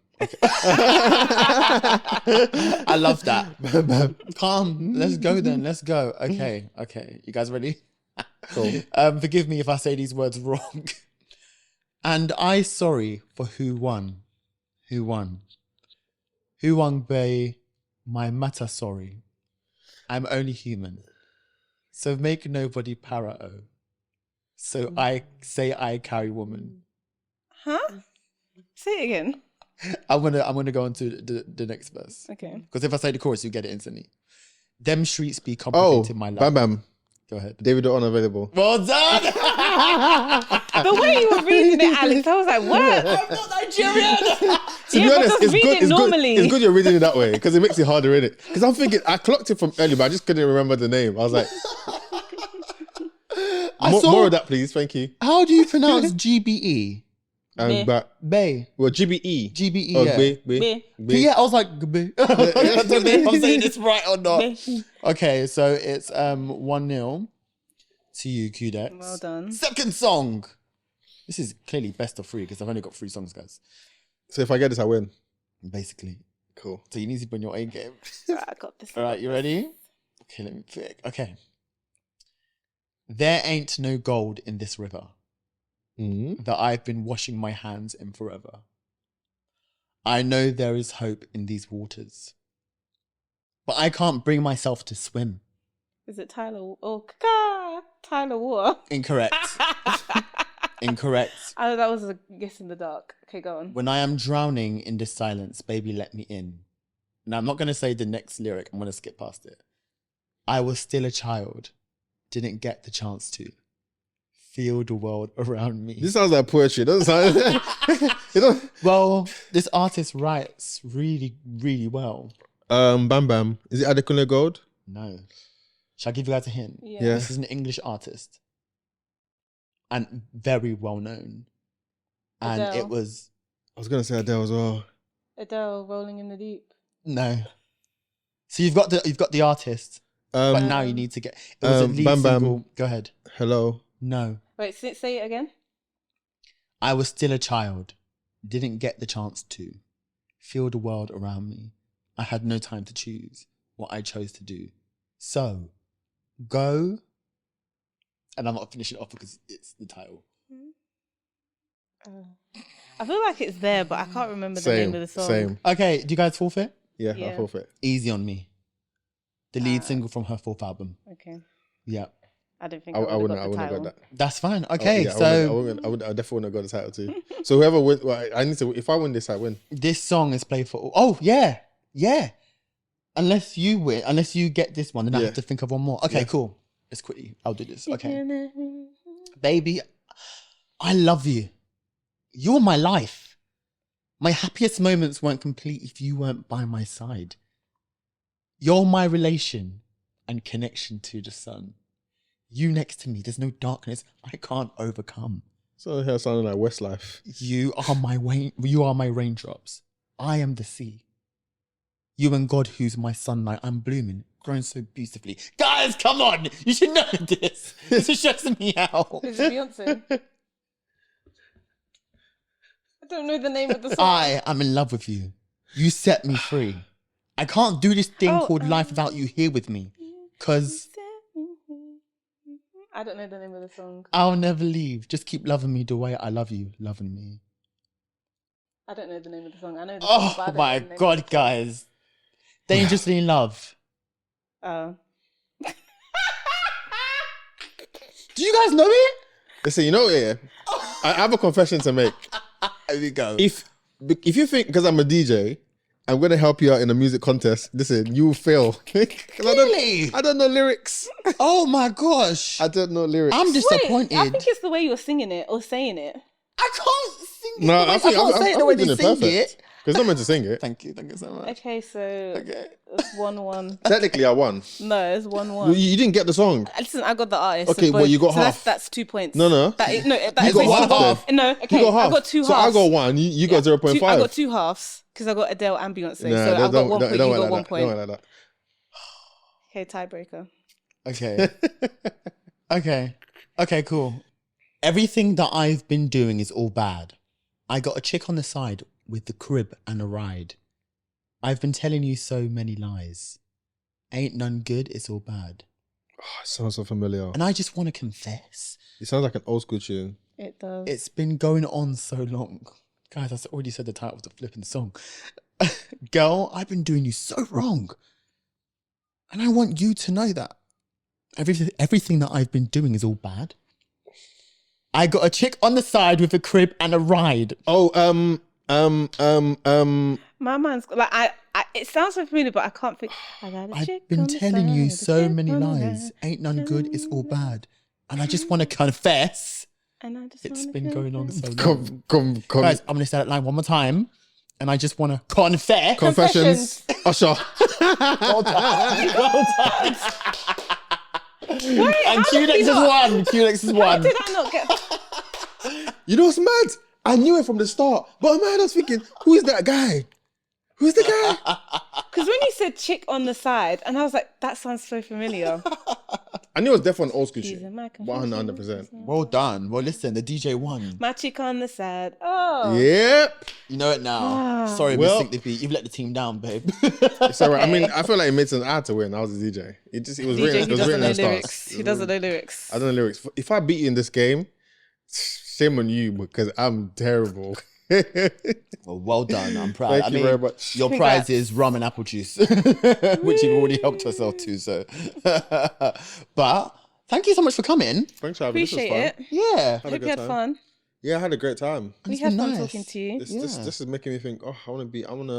I love that. Bam Bam. Calm. Let's go then. Let's go. Okay. You guys ready? Cool. Forgive me if I say these words wrong. And I sorry for who won. Who won? Who won be my matter sorry. I'm only human. So make nobody para-o. So I say I carry woman. Huh? Say it again. I'm gonna go on to the next verse. Okay. Because if I say the chorus, you get it instantly. Them streets be complicated, my love. Bam Bam. Go ahead. David unavailable. Well done! The way you were reading it, Alex, I was like, what? I'm not Nigerian! To be honest, because read it normally. It's good you're reading it that way because it makes it harder, innit? Because I'm thinking, I clocked it from earlier, but I just couldn't remember the name. I was like, more of that, please. Thank you. How do you pronounce GBE? But Bay. well, GBE. GBE, Oh, yeah. B. Yeah, I was like, I don't know if I'm saying this right or not. Okay, so it's 1-0 to you, Qdex. Well done. Second song. This is clearly best of 3 because I've only got 3 songs, guys. So if I get this, I win. Basically. Cool. So you need to bring your A game. Right, I got this. All right, you ready? Okay, let me pick. Okay. There ain't no gold in this river that I've been washing my hands in forever. I know there is hope in these waters, but I can't bring myself to swim. Is it Tyler? Oh, caca. Tyler Water. Incorrect. Incorrect. Oh, that was a guess in the dark. Okay, go on. When I am drowning in this silence, baby, let me in. Now, I'm not going to say the next lyric. I'm going to skip past it. I was still a child. Didn't get the chance to feel the world around me. This sounds like poetry. It doesn't sound... Well, this artist writes really, really well. Bam Bam. Is it Adekunle Gold? No. Shall I give you guys a hint? Yeah. This is an English artist. And very well known. And Adele. it was... I was going to say Adele as well. Adele, Rolling in the Deep. No. So you've got the artist, but now you need to get... It was a lead Bam Bam. single. Go ahead. Hello. No. Wait, say it again. I was still a child. Didn't get the chance to feel the world around me. I had no time to choose what I chose to do. So, go. And I'm not finishing it off because it's the title. I feel like it's there, but I can't remember the name of the song. Same. Okay, do you guys forfeit? Yeah, Yeah. I forfeit. Easy on Me. The lead single from her 4th album. Okay. Yeah. I don't think I I would wouldn't have got the have title. got that. That's fine. Okay, I definitely wouldn't have got the title too. So whoever wins, well, I need to. If I win this, I win. this song is played for... Oh, yeah. Yeah. Unless you win, unless you get this one, then I Yeah. have to think of one more. Okay, Yeah. cool. Let's quickly. I'll do this. Okay. Baby, I love you. You're my life. My happiest moments weren't complete if you weren't by my side. You're my relation and connection to the sun. You next to me, there's no darkness I can't overcome. So here sounding like Westlife. You are my raindrops. I am the sea. You and God, who's my sunlight. I'm blooming, growing so beautifully. Guys, come on! You should know this. This is stressing me out. Is it Beyonce? I don't know the name of the song. I am in love with you. You set me free. I can't do this thing called life without you here with me. Cause I don't know the name of the song. I'll never leave. Just keep loving me the way I love you, loving me. I don't know the name of the song. I know the song, but I Oh don't my know the name God, of the song. guys. Dangerously in Love. Oh. Do you guys know it? Listen, you know, yeah. I have a confession to make. Here we go. If if you think because I'm a DJ, I'm gonna help you out in a music contest. Listen, you will fail. Really? I don't know lyrics. Oh my gosh. I don't know lyrics. I'm disappointed. Wait, I think it's the way you're singing it or saying it. I can't sing it. No, I can't say it the way they sing it. Because I'm meant to sing it. Thank you so much. Okay, so Okay. it's 1-1. Technically, I won. No, it's 1-1. You didn't get the song. Listen, I got the artist. Okay, so well, you got so half. That's 2 points. No. That is You got basically half then. No, okay. You got half. I got 2 halves. So I got 1. You got 0.5. I got 2 halves because I got Adele and Beyonce. Nah, so I got 1 point. You got 1 Don't point. worry like that. Okay, tiebreaker. Okay. Okay, cool. Everything that I've been doing is all bad. I got a chick on the side with the crib and a ride. I've been telling you so many lies. Ain't none good, it's all bad. Oh, it sounds so familiar. And I just want to confess. It sounds like an old school tune. It does. It's been going on so long. Guys, I already said the title of the flipping song. Girl, I've been doing you so wrong. And I want you to know that everything that I've been doing is all bad. I got a chick on the side with a crib and a ride. Oh, My mind's like it sounds so familiar, but I can't think. I've been telling you so many lies. Ain't none good, it's all bad. And I just want to confess. And I just It's wanna been going on so long. come. Guys, I'm going to say that line one more time. And I just want to confess. Confessions. Usher. Well done. Well done. Wait, And Qdex is one. Qdex is How one. did I not get? You know what's mad? I knew it from the start. But man, I was thinking, who is that guy? Who's the guy? Because when you said chick on the side, and I was like, that sounds so familiar. I knew it was definitely an old school These tune. are my confessions. 100%. Well done. Well, listen, the DJ won. My chick on the side. Oh. Yep. You know it now. Sorry, Well- Miss Sync the Beat. You've let the team down, babe. It's alright. I mean, I feel like it made sense. I had to win. I was the DJ. It was DJ written. It who was doesn't written know in the lyrics. stars. He doesn't know lyrics. I don't know lyrics. If I beat you in this game, shame on you because I'm terrible. Well done. I'm proud. Thank you very much. Your Congrats. prize is rum and apple juice, which you've already helped yourself to. So, but thank you so much for coming. Thanks for having me. This was Appreciate fun. it. Yeah. Had a Hope good you had time. fun. Yeah, I had a great time. We It's had been fun nice. talking to you. This is making me think. Oh, I want to be. I'm on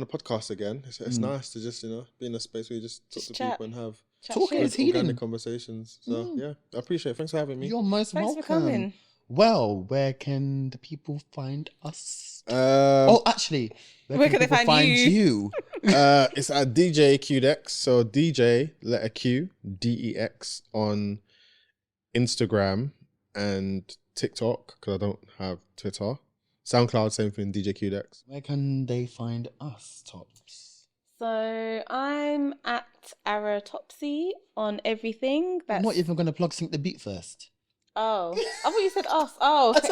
a podcast again. It's nice to just be in a space where you just talk Just to chat. people and have Talking shit. is healing. organic conversations. So yeah, I appreciate it. Thanks for having me. You're most Thanks welcome. for coming. Well, where can the people find us? Actually, Where can they find you? It's at DJ Qdex. So DJ letter Q DEX on Instagram and TikTok because I don't have Twitter. SoundCloud, same thing. DJ Qdex. Where can they find us, Tops? So I'm at Alex Topsy on everything. I'm That's not even going to plug Sync the Beat first. oh, I thought you said us. Oh, Us.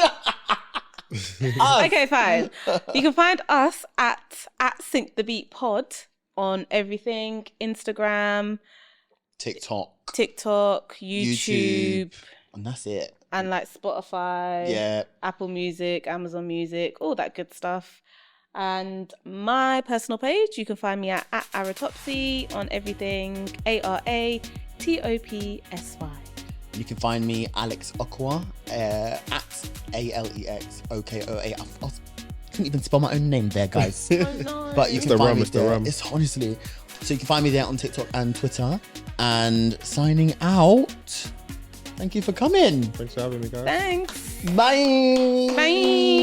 okay, fine. You can find us at Sync the Beat Pod on everything: Instagram, TikTok, YouTube, and that's it. and like Spotify, Yeah. Apple Music, Amazon Music, all that good stuff. And my personal page, you can find me at Aratopsy on everything, ARATOPSY. You can find me, Alex Okwa, at ALEXOKOA. I couldn't even spell my own name there, guys. But you It's can the find rum, me it's the there. rum. It's honestly. So you can find me there on TikTok and Twitter. And signing out. Thank you for coming. Thanks for having me, guys. Thanks. Bye. Bye.